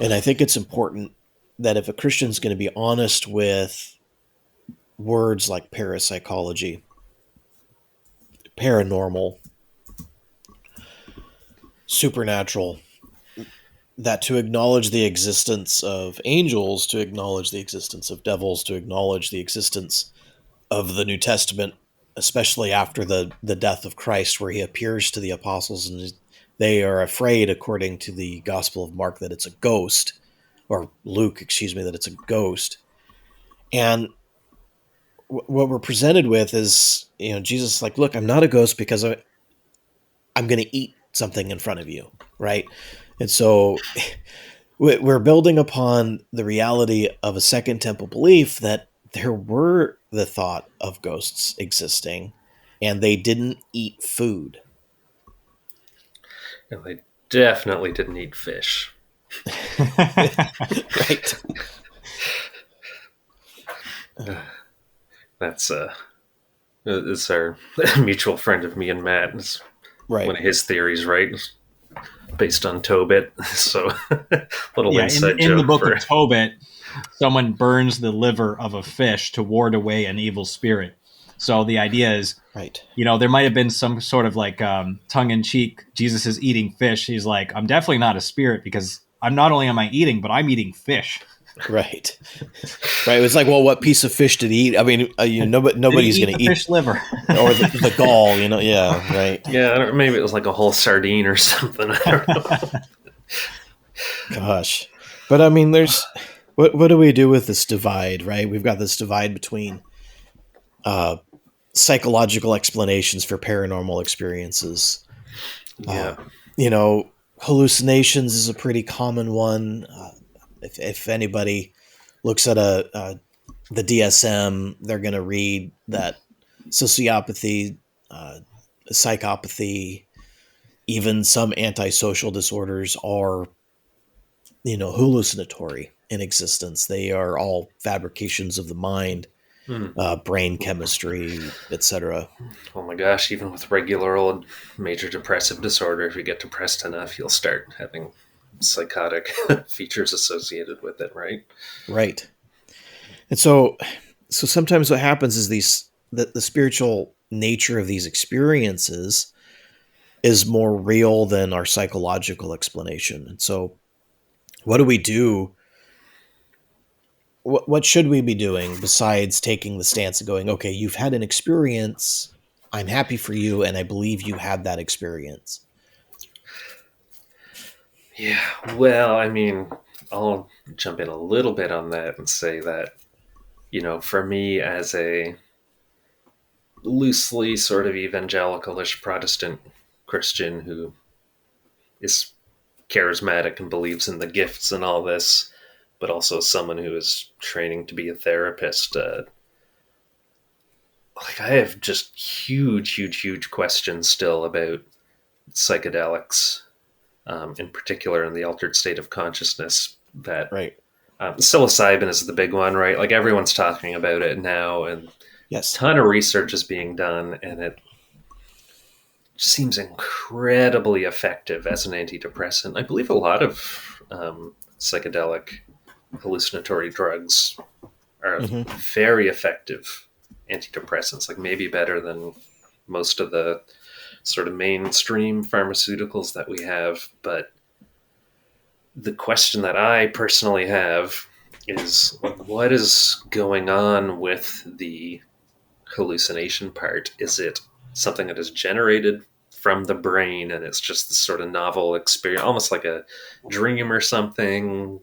And I think it's important that if a Christian's going to be honest with words like parapsychology, paranormal, supernatural, that to acknowledge the existence of angels, to acknowledge the existence of devils, to acknowledge the existence of the New Testament, especially after the death of Christ, where he appears to the apostles and they are afraid, according to the Gospel of Mark, that it's a ghost, or Luke, excuse me, that it's a ghost. And what we're presented with is, Jesus is like, look, I'm not a ghost because I'm going to eat something in front of you, right? And so we're building upon the reality of a Second Temple belief that there were the thought of ghosts existing, and they didn't eat food. And they definitely didn't eat fish. Right. That's it's our mutual friend of me and Matt. It's Right. one of his theories, right? Based on Tobit. So little inside in joke the book for... of Tobit, someone burns the liver of a fish to ward away an evil spirit. So the idea is, right, there might have been some sort of like tongue-in-cheek, Jesus is eating fish. He's like, I'm definitely not a spirit because I'm not only am I eating, but I'm eating fish. Right. Right. It was like, well, what piece of fish did he eat? I mean, nobody's going to eat fish liver or the gall, Yeah. Right. Yeah. Maybe it was like a whole sardine or something. I don't know. Gosh. But I mean, there's, what do we do with this divide, right? We've got this divide between, psychological explanations for paranormal experiences. Yeah. Hallucinations is a pretty common one. If anybody looks at the DSM, they're going to read that sociopathy, psychopathy, even some antisocial disorders are, hallucinatory in existence. They are all fabrications of the mind, brain chemistry, etc. Oh my gosh, even with regular old major depressive disorder, if you get depressed enough, you'll start having psychotic features associated with it, right? Right. And so sometimes what happens is the spiritual nature of these experiences is more real than our psychological explanation. And so what do we do? What should we be doing besides taking the stance of going, okay, you've had an experience, I'm happy for you, and I believe you had that experience? Yeah, well, I mean, I'll jump in a little bit on that and say that, for me as a loosely sort of evangelicalish Protestant Christian who is charismatic and believes in the gifts and all this, but also someone who is training to be a therapist, I have just huge questions still about psychedelics, in particular in the altered state of consciousness. That right, psilocybin is the big one, right? Like everyone's talking about it now, and yes, a ton of research is being done, and it seems incredibly effective as an antidepressant. I believe a lot of psychedelic hallucinatory drugs are very effective antidepressants, like maybe better than most of the sort of mainstream pharmaceuticals that we have. But the question that I personally have is, what is going on with the hallucination part? Is it something that is generated from the brain and it's just this sort of novel experience, almost like a dream or something?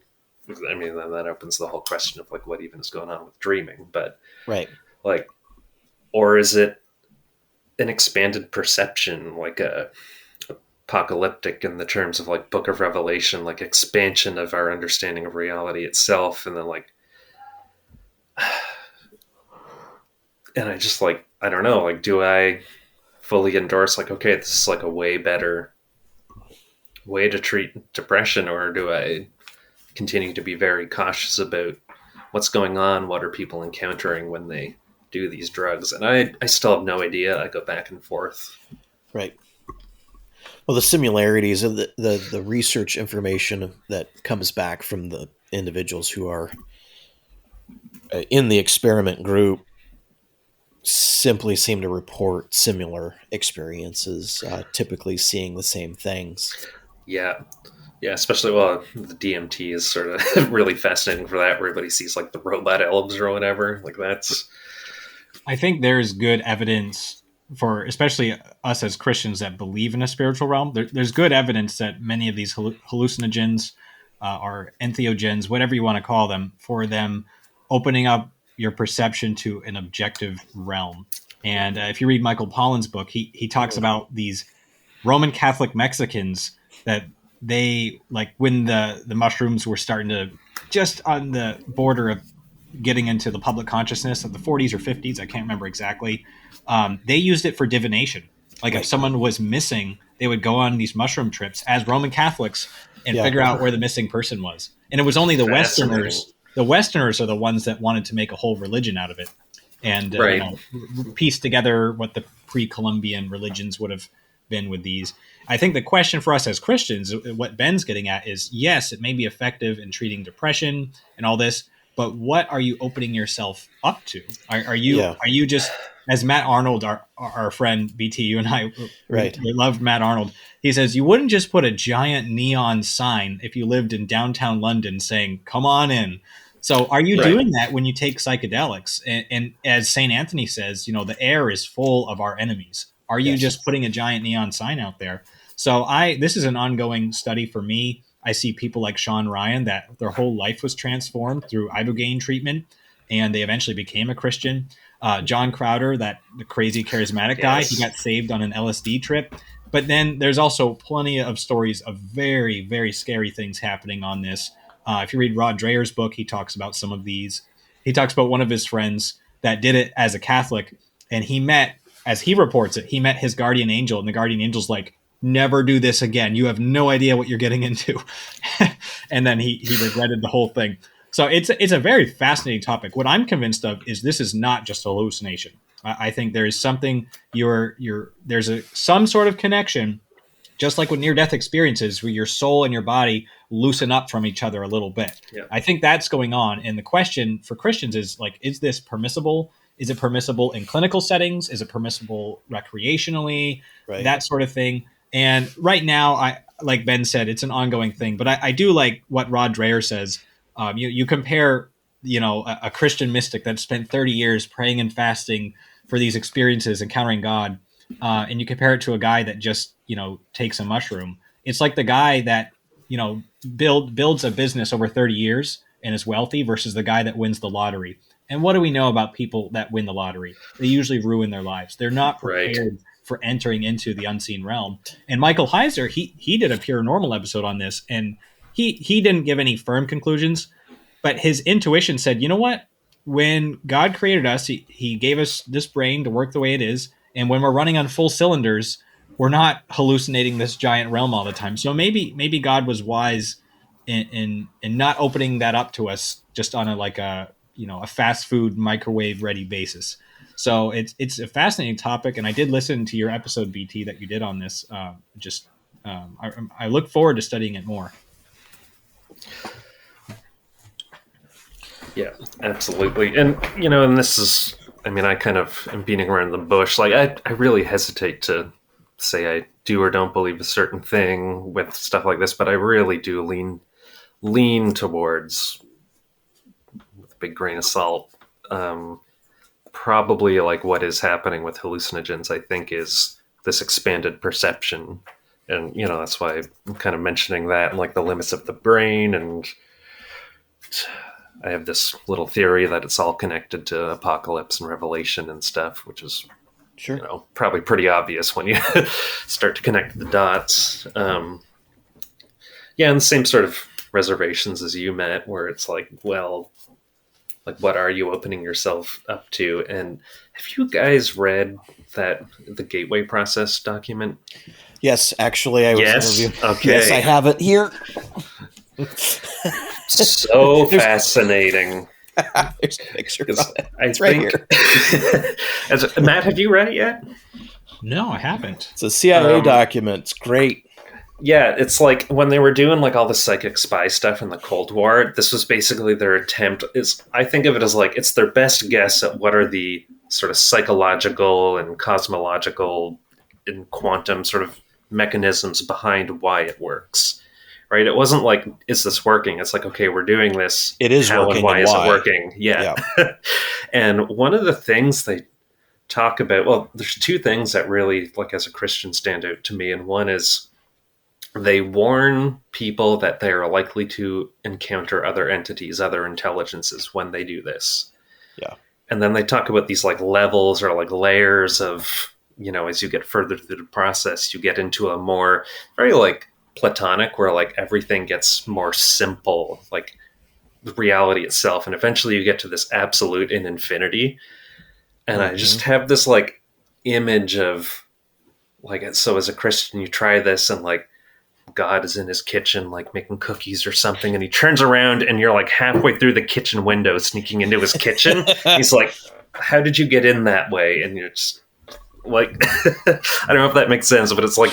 I mean, then that opens the whole question of like what even is going on with dreaming. But right, like, or is it an expanded perception, like a apocalyptic in the terms of like Book of Revelation, like expansion of our understanding of reality itself? And then like, and I just like, I don't know, like, do I fully endorse like, okay, this is like a way better way to treat depression, or do I continue to be very cautious about what's going on? What are people encountering when they do these drugs? And I still have no idea. I go back and forth. Right. Well, the similarities of the research information that comes back from the individuals who are in the experiment group simply seem to report similar experiences, typically seeing the same things. Yeah. Yeah, especially, well, the DMT is sort of really fascinating for that, where everybody sees like the robot elves or whatever. Like that's... I think there's good evidence for, especially us as Christians that believe in a spiritual realm. There's good evidence that many of these hallucinogens or entheogens, whatever you want to call them, for them opening up your perception to an objective realm. And if you read Michael Pollan's book, he talks about these Roman Catholic Mexicans that they, like, when the mushrooms were starting to just on the border of getting into the public consciousness of the 40s or 50s, I can't remember exactly. They used it for divination. Like if someone was missing, they would go on these mushroom trips as Roman Catholics and figure out where the missing person was. And it was only the Westerners. The Westerners are the ones that wanted to make a whole religion out of it and piece together what the pre-Columbian religions would have been with these. I think the question for us as Christians, what Ben's getting at is, yes, it may be effective in treating depression and all this, but what are you opening yourself up to? Are you just, as Matt Arnold, our friend BT, you and I, we loved Matt Arnold. He says you wouldn't just put a giant neon sign if you lived in downtown London saying, "Come on in." So are you doing that when you take psychedelics? And as St. Anthony says, the air is full of our enemies. Are you just putting a giant neon sign out there? So this is an ongoing study for me. I see people like Sean Ryan that their whole life was transformed through ibogaine treatment, and they eventually became a Christian. John Crowder, the crazy charismatic guy, he got saved on an LSD trip. But then there's also plenty of stories of very, very scary things happening on this. If you read Rod Dreher's book, he talks about some of these. He talks about one of his friends that did it as a Catholic, and he met, as he reports it, he met his guardian angel, and the guardian angel's like, "Never do this again. You have no idea what you're getting into." And then he regretted the whole thing. So it's a very fascinating topic. What I'm convinced of is this is not just a hallucination. I think there is something there's some sort of connection, just like with near-death experiences, where your soul and your body loosen up from each other a little bit. Yeah. I think that's going on. And the question for Christians is, like, is this permissible? Is it permissible in clinical settings? Is it permissible recreationally? Right. That sort of thing. And right now, like Ben said, it's an ongoing thing. But I do like what Rod Dreher says. You compare, a Christian mystic that spent 30 years praying and fasting for these experiences, encountering God, and you compare it to a guy that just, takes a mushroom. It's like the guy that, builds a business over 30 years and is wealthy versus the guy that wins the lottery. And what do we know about people that win the lottery? They usually ruin their lives. They're not prepared for entering into the unseen realm. And Michael Heiser, he did a Paranormal episode on this, and he didn't give any firm conclusions, but his intuition said, you know what? When God created us, he gave us this brain to work the way it is. And when we're running on full cylinders, we're not hallucinating this giant realm all the time. So maybe God was wise in not opening that up to us just on a fast food microwave ready basis. So it's a fascinating topic. And I did listen to your episode, BT, that you did on this. I look forward to studying it more. Yeah, absolutely. And, and this is, I kind of am beating around the bush. Like, I really hesitate to say I do or don't believe a certain thing with stuff like this, but I really do lean towards, with a big grain of salt, probably like what is happening with hallucinogens, I think, is this expanded perception. And, that's why I'm kind of mentioning that, and like the limits of the brain. And I have this little theory that it's all connected to Apocalypse and Revelation and stuff, which is, probably pretty obvious when you start to connect the dots. And the same sort of reservations as you, Matt, where it's like, well, like, what are you opening yourself up to? And have you guys read the Gateway Process document? Yes, actually, I was Yes? interviewing. Okay. Yes, I have it here. So fascinating. There's a picture of it. I It's right think. here. Matt, have you read it yet? No, I haven't. It's a CIA document. It's great. Yeah, it's like when they were doing like all the psychic spy stuff in the Cold War, this was basically their attempt. I think of it as like it's their best guess at what are the sort of psychological and cosmological and quantum sort of mechanisms behind why it works. Right? It wasn't like, is this working? It's like, okay, we're doing this. It is how working, and why and is why. it working? Yeah. And one of the things they talk about, well, there's two things that really, like as a Christian, stand out to me. And one is they warn people that they are likely to encounter other entities, other intelligences when they do this. Yeah. And then they talk about these like levels or like layers of, you know, as you get further through the process, you get into a more very like platonic where like everything gets more simple, like the reality itself. And eventually you get to this absolute in infinity. And I just have this like image of like, so as a Christian, you try this and like, God is in his kitchen, like making cookies or something, and he turns around and you're like halfway through the kitchen window sneaking into his kitchen. He's like, how did you get in that way? And you're just like, I don't know if that makes sense, but it's like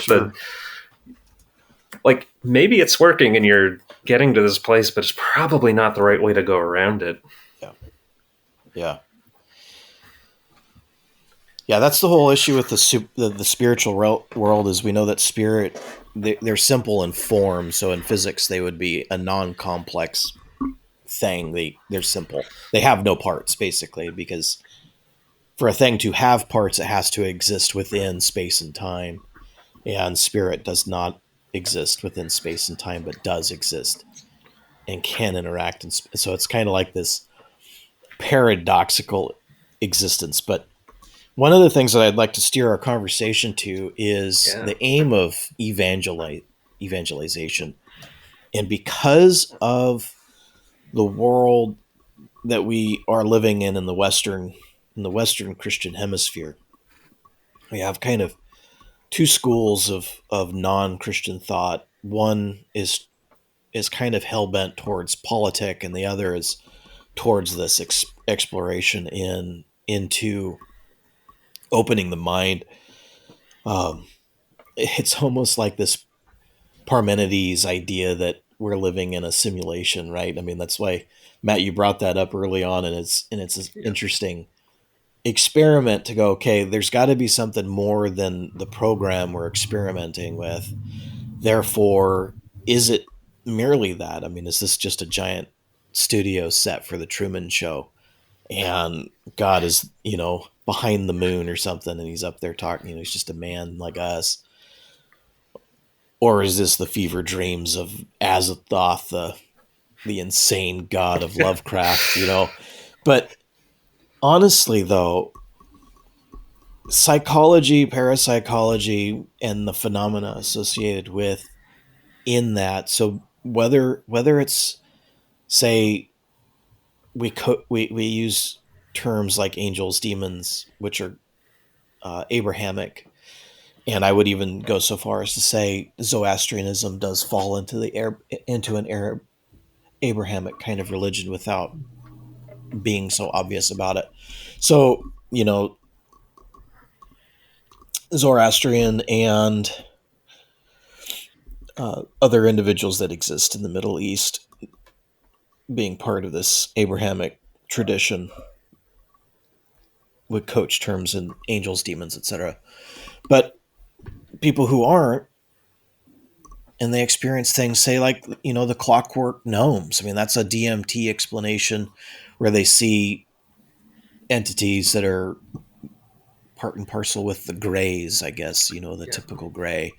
like maybe it's working and you're getting to this place, but it's probably not the right way to go around it. Yeah. Yeah, that's the whole issue with the spiritual world is we know that spirit, they're simple in form. So in physics, they would be a non-complex thing. They're simple. They have no parts, basically, because for a thing to have parts, it has to exist within space and time. And spirit does not exist within space and time, but does exist and can interact. And so it's kind of like this paradoxical existence, but one of the things that I'd like to steer our conversation to is the aim of evangelization. And because of the world that we are living in the Western Christian hemisphere, we have kind of two schools of non-Christian thought. One is kind of hell-bent towards politic, and the other is towards this exploration into opening the mind. It's almost like this Parmenides idea that we're living in a simulation, right? I mean, that's why, Matt, you brought that up early on, and it's an interesting experiment to go, okay, there's got to be something more than the program we're experimenting with. Therefore, is it merely that? I mean, is this just a giant studio set for the Truman Show? And God is, behind the moon or something, and he's up there talking, he's just a man like us. Or is this the fever dreams of Azathoth, the insane god of Lovecraft, But honestly, though, psychology, parapsychology, and the phenomena associated with in that, so whether it's, say, we use terms like angels, demons, which are Abrahamic, and I would even go so far as to say Zoroastrianism does fall into an Arab Abrahamic kind of religion without being so obvious about it. So, Zoroastrian and other individuals that exist in the Middle East being part of this Abrahamic tradition would coach terms in angels, demons, etc. But people who aren't, and they experience things, say, like, the clockwork gnomes. I mean, that's a DMT explanation where they see entities that are part and parcel with the grays, I guess, the typical gray.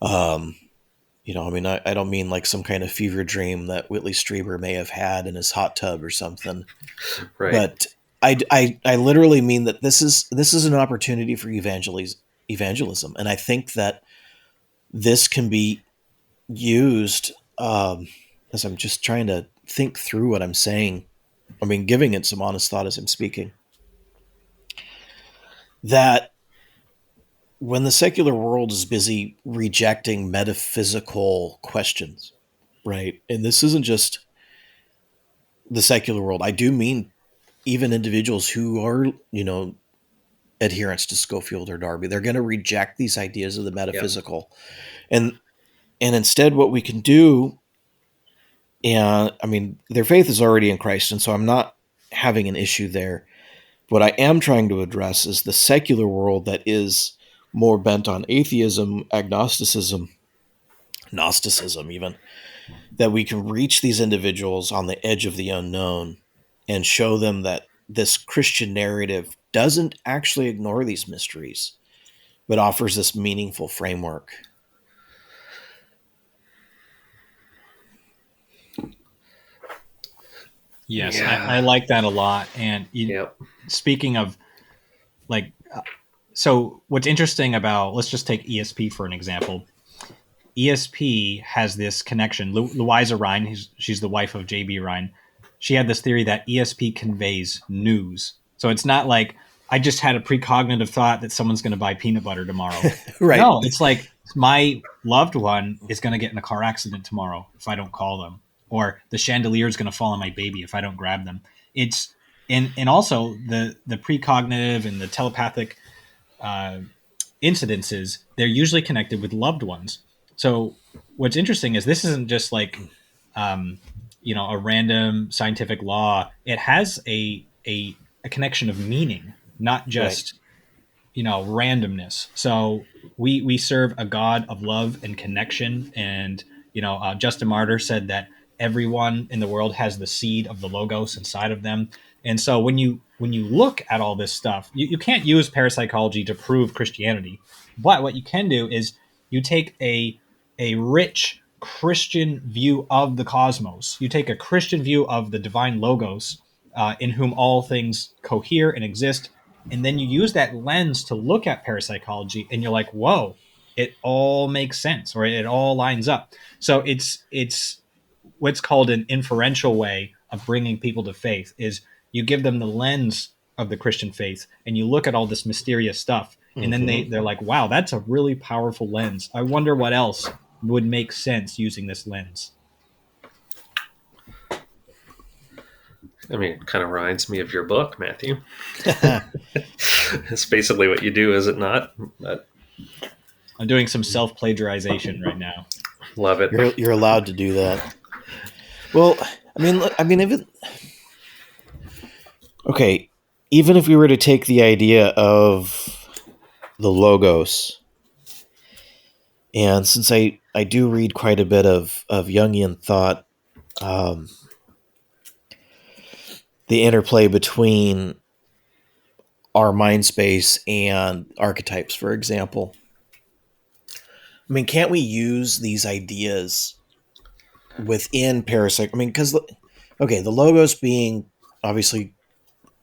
I mean, I don't mean like some kind of fever dream that Whitley Strieber may have had in his hot tub or something. Right. But I literally mean that this is an opportunity for evangelism. And I think that this can be used, as I'm just trying to think through what I'm saying. I mean, giving it some honest thought as I'm speaking. That when the secular world is busy rejecting metaphysical questions, right? And this isn't just the secular world. I do mean even individuals who are, adherents to Schofield or Darby. They're going to reject these ideas of the Yep. metaphysical. And instead what we can do, and I mean, their faith is already in Christ, and so I'm not having an issue there. What I am trying to address is the secular world that is more bent on atheism, agnosticism, Gnosticism, even, that we can reach these individuals on the edge of the unknown and show them that this Christian narrative doesn't actually ignore these mysteries, but offers this meaningful framework. Yes, Yeah. I like that a lot. And Yep. speaking of like, so what's interesting about, let's just take ESP for an example. ESP has this connection. Louisa Rhine, she's the wife of J.B. Rhine. She had this theory that ESP conveys news. So it's not like I just had a precognitive thought that someone's going to buy peanut butter tomorrow. Right. No, it's like my loved one is going to get in a car accident tomorrow if I don't call them, or the chandelier is going to fall on my baby if I don't grab them. It's and also the precognitive and the telepathic incidences, they're usually connected with loved ones. So what's interesting is this isn't just like a random scientific law. It has a connection of meaning, not just randomness. So we serve a God of love and connection, and Justin Martyr said that everyone in the world has the seed of the Logos inside of them. And so when you look at all this stuff, you can't use parapsychology to prove Christianity, but what you can do is you take a rich Christian view of the cosmos. You take a Christian view of the divine Logos, in whom all things cohere and exist, and then you use that lens to look at parapsychology, and you're like, whoa, it all makes sense, or it all lines up. So it's what's called an inferential way of bringing people to faith. Is you give them the lens of the Christian faith, and you look at all this mysterious stuff, and then they're like, wow, that's a really powerful lens. I wonder what else would make sense using this lens. I mean, it kind of reminds me of your book, Matthew. It's basically what you do, is it not? But I'm doing some self-plagiarization right now. love it. You're allowed to do that. Well, I mean, even if we were to take the idea of the Logos, and since I do read quite a bit of Jungian thought, the interplay between our mind space and archetypes, for example. I mean, can't we use these ideas within parapsych? I mean, because, the Logos being, obviously,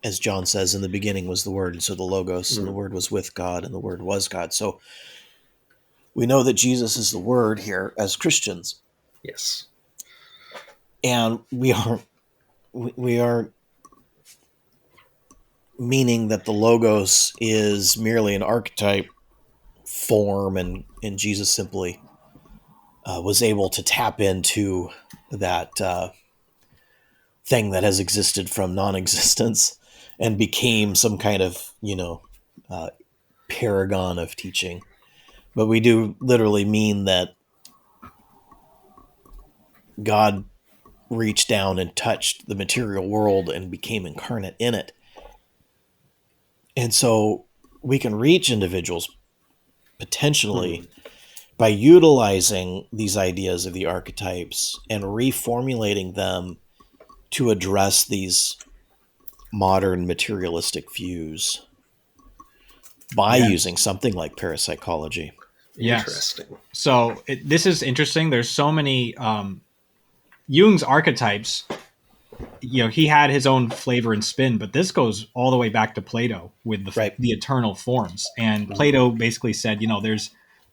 as John says, in the beginning was the Word, and so the Logos, and the Word was with God, and the Word was God. So we know that Jesus is the Word here as Christians. Yes. And we are meaning that the Logos is merely an archetype form, and Jesus simply was able to tap into that thing that has existed from non-existence and became some kind of paragon of teaching. But we do literally mean that God reached down and touched the material world and became incarnate in it. And so we can reach individuals potentially by utilizing these ideas of the archetypes and reformulating them to address these modern materialistic views by using something like parapsychology. Yes. Interesting. So this is interesting. There's so many Jung's archetypes. He had his own flavor and spin, but this goes all the way back to Plato with the eternal forms. And Plato basically said,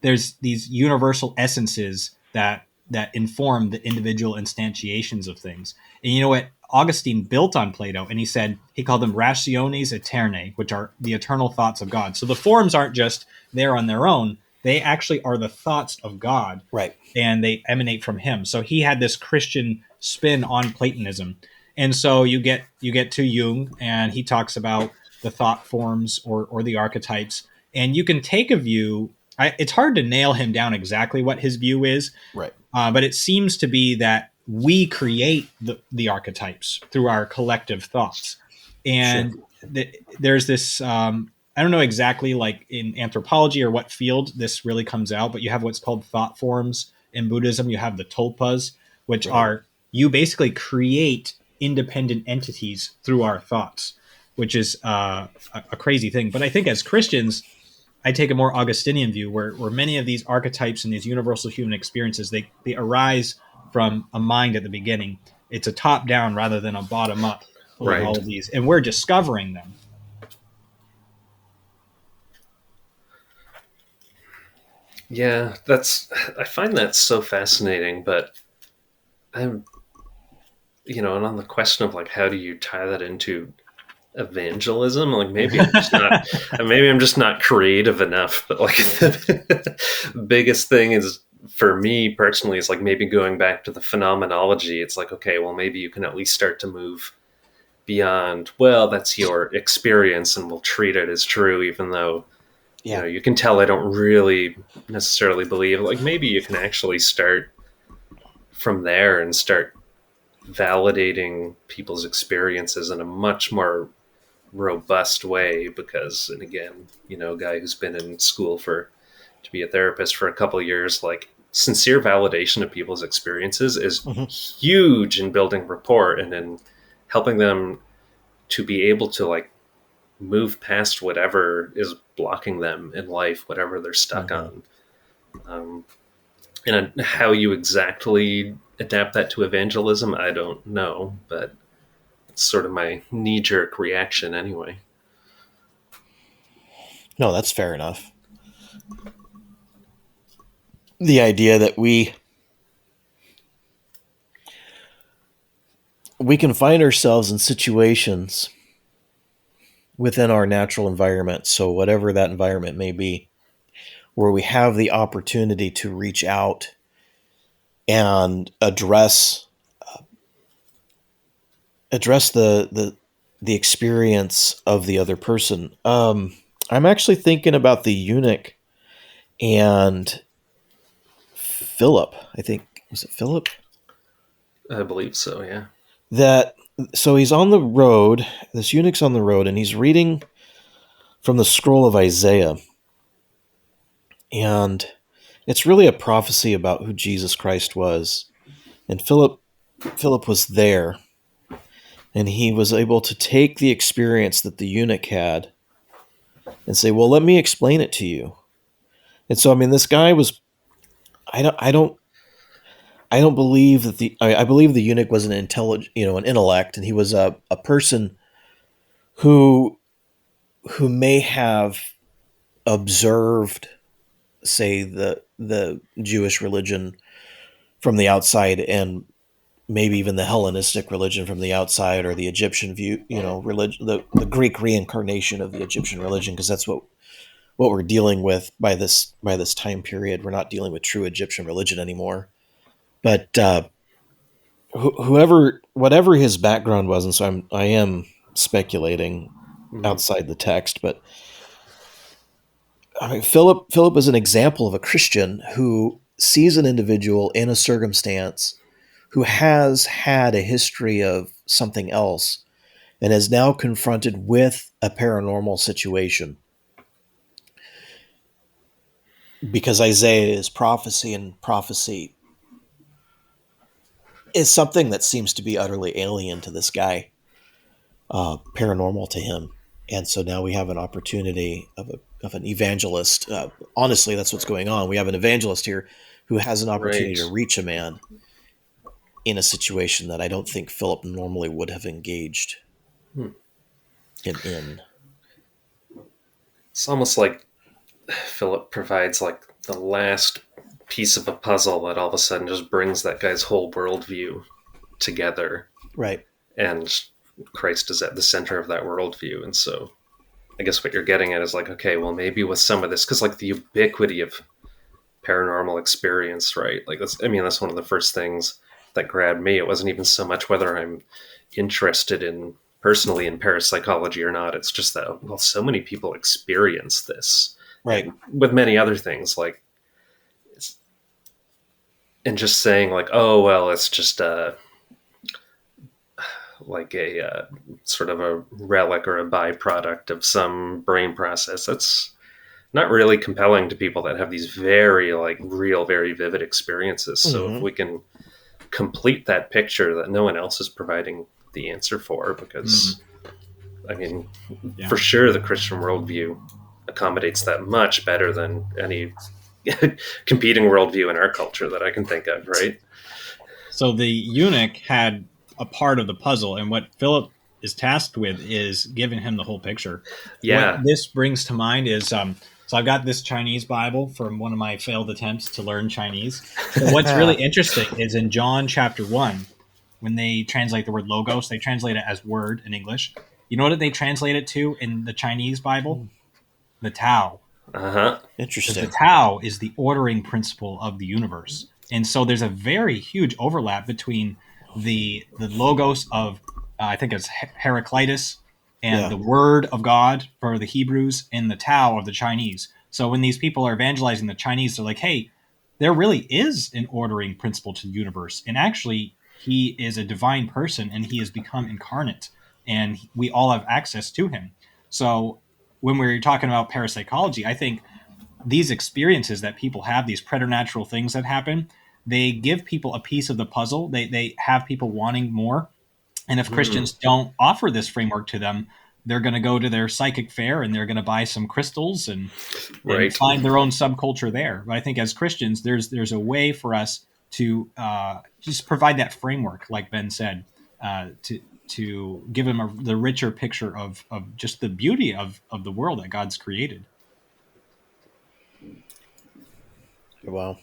there's these universal essences that inform the individual instantiations of things. And you know what? Augustine built on Plato, and he called them rationes aeternae, which are the eternal thoughts of God. So the forms aren't just there on their own; they actually are the thoughts of God, Right. and they emanate from Him. So he had this Christian spin on Platonism, and so you get to Jung, and he talks about the thought forms or the archetypes, and you can take a view. It's hard to nail him down exactly what his view is, Right. but it seems to be that we create the archetypes through our collective thoughts. And there's this, I don't know exactly like in anthropology or what field this really comes out, but you have what's called thought forms in Buddhism. You have the tulpas, which are, you basically create independent entities through our thoughts, which is a crazy thing. But I think as Christians, I take a more Augustinian view where many of these archetypes and these universal human experiences, they arise from a mind at the beginning. It's a top down rather than a bottom up with all of these. And we're discovering them. Yeah, I find that so fascinating, but I'm, and on the question of like, how do you tie that into evangelism? Like maybe I'm just not creative enough, but like the biggest thing is for me personally is like maybe going back to the phenomenology. It's like, okay, well maybe you can at least start to move beyond, well, that's your experience and we'll treat it as true, even though you can tell I don't really necessarily believe. Like maybe you can actually start from there and start validating people's experiences in a much more robust way, because, and again, a guy who's been in school to be a therapist for a couple of years, like sincere validation of people's experiences is huge in building rapport and in helping them to be able to like move past whatever is blocking them in life, whatever they're stuck on. And how you exactly adapt that to evangelism, I don't know, but it's sort of my knee-jerk reaction anyway. No, that's fair enough. The idea that we can find ourselves in situations within our natural environment, so whatever that environment may be, where we have the opportunity to reach out and address the experience of the other person. I'm actually thinking about the eunuch and Philip. I think, was it Philip? I believe so, yeah. So he's on the road. This eunuch's on the road, and he's reading from the scroll of Isaiah. And it's really a prophecy about who Jesus Christ was. And Philip was there, and he was able to take the experience that the eunuch had and say, well, let me explain it to you. And so, I mean, this guy was, I don't believe that I believe the eunuch was an intellect, and he was a person who may have observed, say, the Jewish religion from the outside, and maybe even the Hellenistic religion from the outside, or the Egyptian view, religion, the Greek reincarnation of the Egyptian religion, because that's what we're dealing with by this time period. We're not dealing with true Egyptian religion anymore. But whatever his background was, and so I am speculating outside the text, but I mean, Philip is an example of a Christian who sees an individual in a circumstance who has had a history of something else and is now confronted with a paranormal situation. Because Isaiah is prophecy, and prophecy is something that seems to be utterly alien to this guy, paranormal to him. And so now we have an opportunity of an evangelist. Honestly, that's what's going on. We have an evangelist here who has an opportunity to reach a man in a situation that I don't think Philip normally would have engaged in. It's almost like Philip provides like the last piece of a puzzle that all of a sudden just brings that guy's whole worldview together. Right. and Christ is at the center of that worldview. And so I guess what you're getting at is like, okay, well, maybe with some of this, because like the ubiquity of paranormal experience, right? Like that's one of the first things that grabbed me. It wasn't even so much whether I'm interested in personally in parapsychology or not. It's just that, well, so many people experience this, Right. and with many other things, like, and just saying like, oh well, it's just like a sort of a relic or a byproduct of some brain process. That's not really compelling to people that have these very like real, very vivid experiences. So if we can complete that picture that no one else is providing the answer for, because I mean, for sure the Christian worldview accommodates that much better than any competing worldview in our culture that I can think of, right? So the eunuch had a part of the puzzle, and what Philip is tasked with is giving him the whole picture. Yeah. What this brings to mind is so I've got this Chinese Bible from one of my failed attempts to learn Chinese. So what's really interesting is in John chapter 1, when they translate the word logos, they translate it as word in English. You know what they translate it to in the Chinese Bible? The Tao. Uh-huh. Interesting. The Tao is the ordering principle of the universe. And so there's a very huge overlap between the logos of, I think it's Heraclitus, and the word of God for the Hebrews, and the Tao of the Chinese. So when these people are evangelizing the Chinese, they're like, hey, there really is an ordering principle to the universe. And actually, he is a divine person, and he has become incarnate, and we all have access to him. So when we're talking about parapsychology, I think these experiences that people have, these preternatural things that happen, they give people a piece of the puzzle. They have people wanting more. And if Christians don't offer this framework to them, they're going to go to their psychic fair and they're going to buy some crystals and find their own subculture there. But I think as Christians, there's a way for us to just provide that framework, like Ben said, to give them the richer picture of just the beauty of the world that God's created. Wow.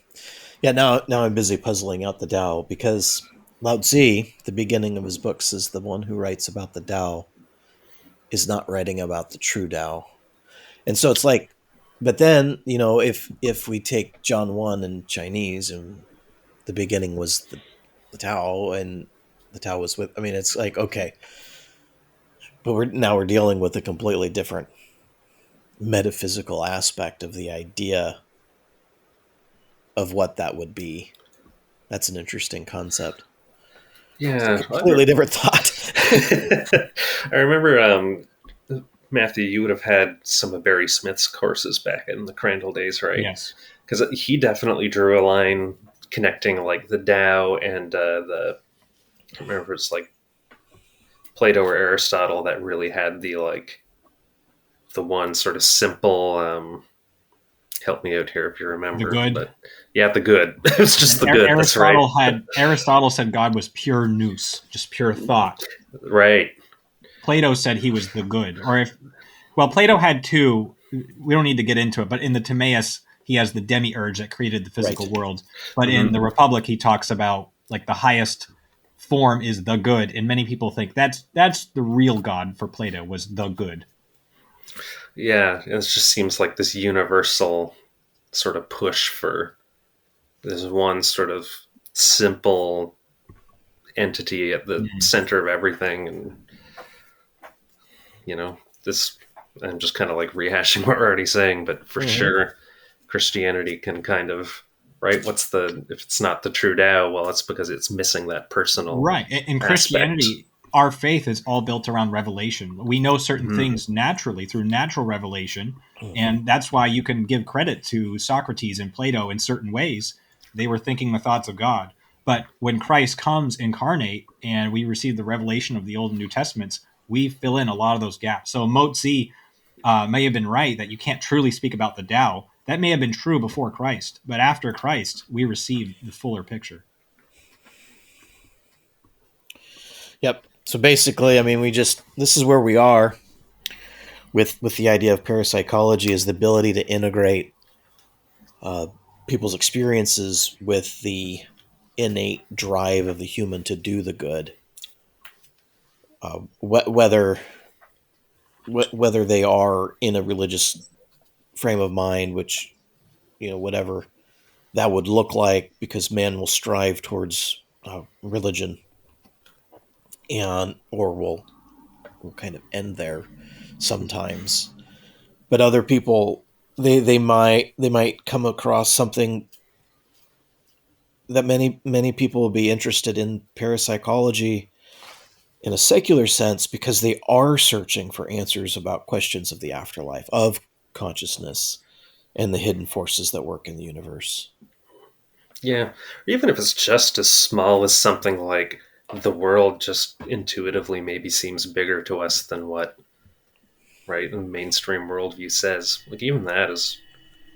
Yeah, now I'm busy puzzling out the Tao, because Lao Tzu, the beginning of his books, is the one who writes about the Tao, is not writing about the true Tao. And so it's like, but then, if we take John 1 in Chinese, and the beginning was the Tao, and the Tao was with, I mean, it's like, okay, but we're dealing with a completely different metaphysical aspect of the idea of what that would be. That's an interesting concept. Yeah. Completely different thought. I remember, Matthew, you would have had some of Barry Smith's courses back in the Crandall days, right? Yes. Because he definitely drew a line connecting like the Tao and I can't remember if it's like Plato or Aristotle that really had the one sort of simple, help me out here if you remember. The good. But yeah, the good. It was just the good. Aristotle that's right. Aristotle said God was pure nous, just pure thought. Right. Plato said he was the good. Plato had two. We don't need to get into it, but in the Timaeus, he has the demiurge that created the physical world. But in the Republic, he talks about like the highest form is the good, and many people think that's the real God for Plato, was the good. Yeah, it just seems like this universal sort of push for this one sort of simple entity at the center of everything. And, this, I'm just kind of like rehashing what we're already saying, but for sure, Christianity can kind of, right? If it's not the true Tao, well, it's because it's missing that personal. Right. In Christianity, our faith is all built around revelation. We know certain things naturally through natural revelation. And that's why you can give credit to Socrates and Plato in certain ways. They were thinking the thoughts of God. But when Christ comes incarnate and we receive the revelation of the Old and New Testaments, we fill in a lot of those gaps. So Motzi may have been right that you can't truly speak about the Tao. That may have been true before Christ, but after Christ, we receive the fuller picture. Yep. So basically, I mean, this is where we are with the idea of parapsychology, is the ability to integrate people's experiences with the innate drive of the human to do the good. whether they are in a religious frame of mind, which, whatever that would look like, because man will strive towards religion, or will kind of end there sometimes. But other people, they might come across something that many people will be interested in parapsychology in a secular sense, because they are searching for answers about questions of the afterlife, of consciousness, and the hidden forces that work in the universe. Yeah, or even if it's just as small as something like the world just intuitively maybe seems bigger to us than what, right, the mainstream worldview says. Like, even that is,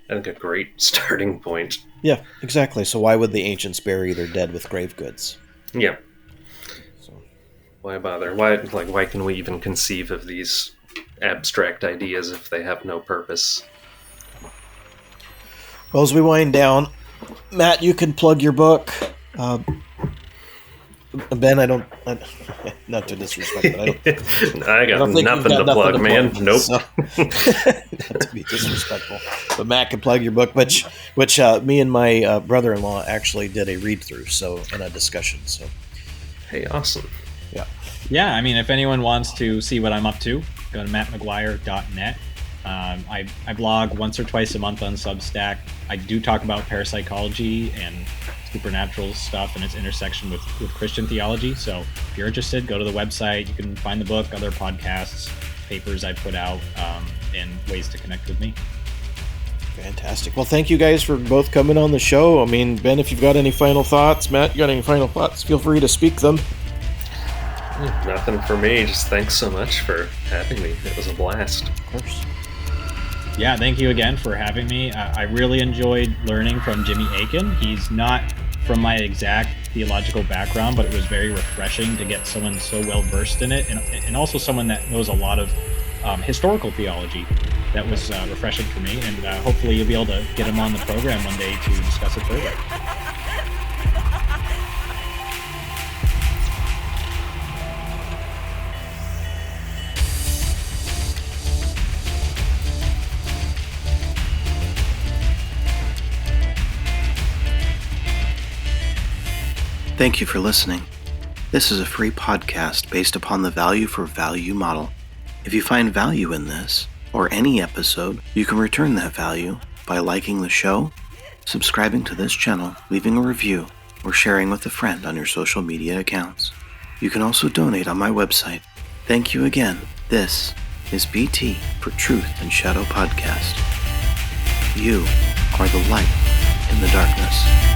I think, a great starting point. Yeah, exactly. So why would the ancients bury their dead with grave goods? Yeah. So, Why bother? Why can we even conceive of these abstract ideas if they have no purpose? well, as we wind down, Matt, you can plug your book. Ben, not to disrespect, but I got think nothing you've to got plug, man. Nope. So, not to be disrespectful, but Matt can plug your book, which me and my brother-in-law actually did a read-through, and a discussion. So, Hey, awesome. Yeah, I mean, if anyone wants to see what I'm up to, go to mattmcguire.net. I blog once or twice a month on Substack. I do talk about parapsychology and supernatural stuff and its intersection with Christian theology. So if you're interested, go to the website. You can find the book, other podcasts, papers I put out, and ways to connect with me. fantastic. Well, thank you guys for both coming on the show. I mean, Ben, if you've got any final thoughts, Matt, you got any final thoughts, feel free to speak them. Nothing for me. Just thanks so much for having me. It was a blast. Of course. Yeah, thank you again for having me. I really enjoyed learning from Jimmy Akin. He's not from my exact theological background, but it was very refreshing to get someone so well versed in it, and also someone that knows a lot of historical theology. That was refreshing for me, and hopefully you'll be able to get him on the program one day to discuss it further. Thank you for listening. This is a free podcast based upon the value for value model. If you find value in this, or any episode, you can return that value by liking the show, subscribing to this channel, leaving a review, or sharing with a friend on your social media accounts. You can also donate on my website. Thank you again. This is BT for Truth and Shadow Podcast. You are the light in the darkness.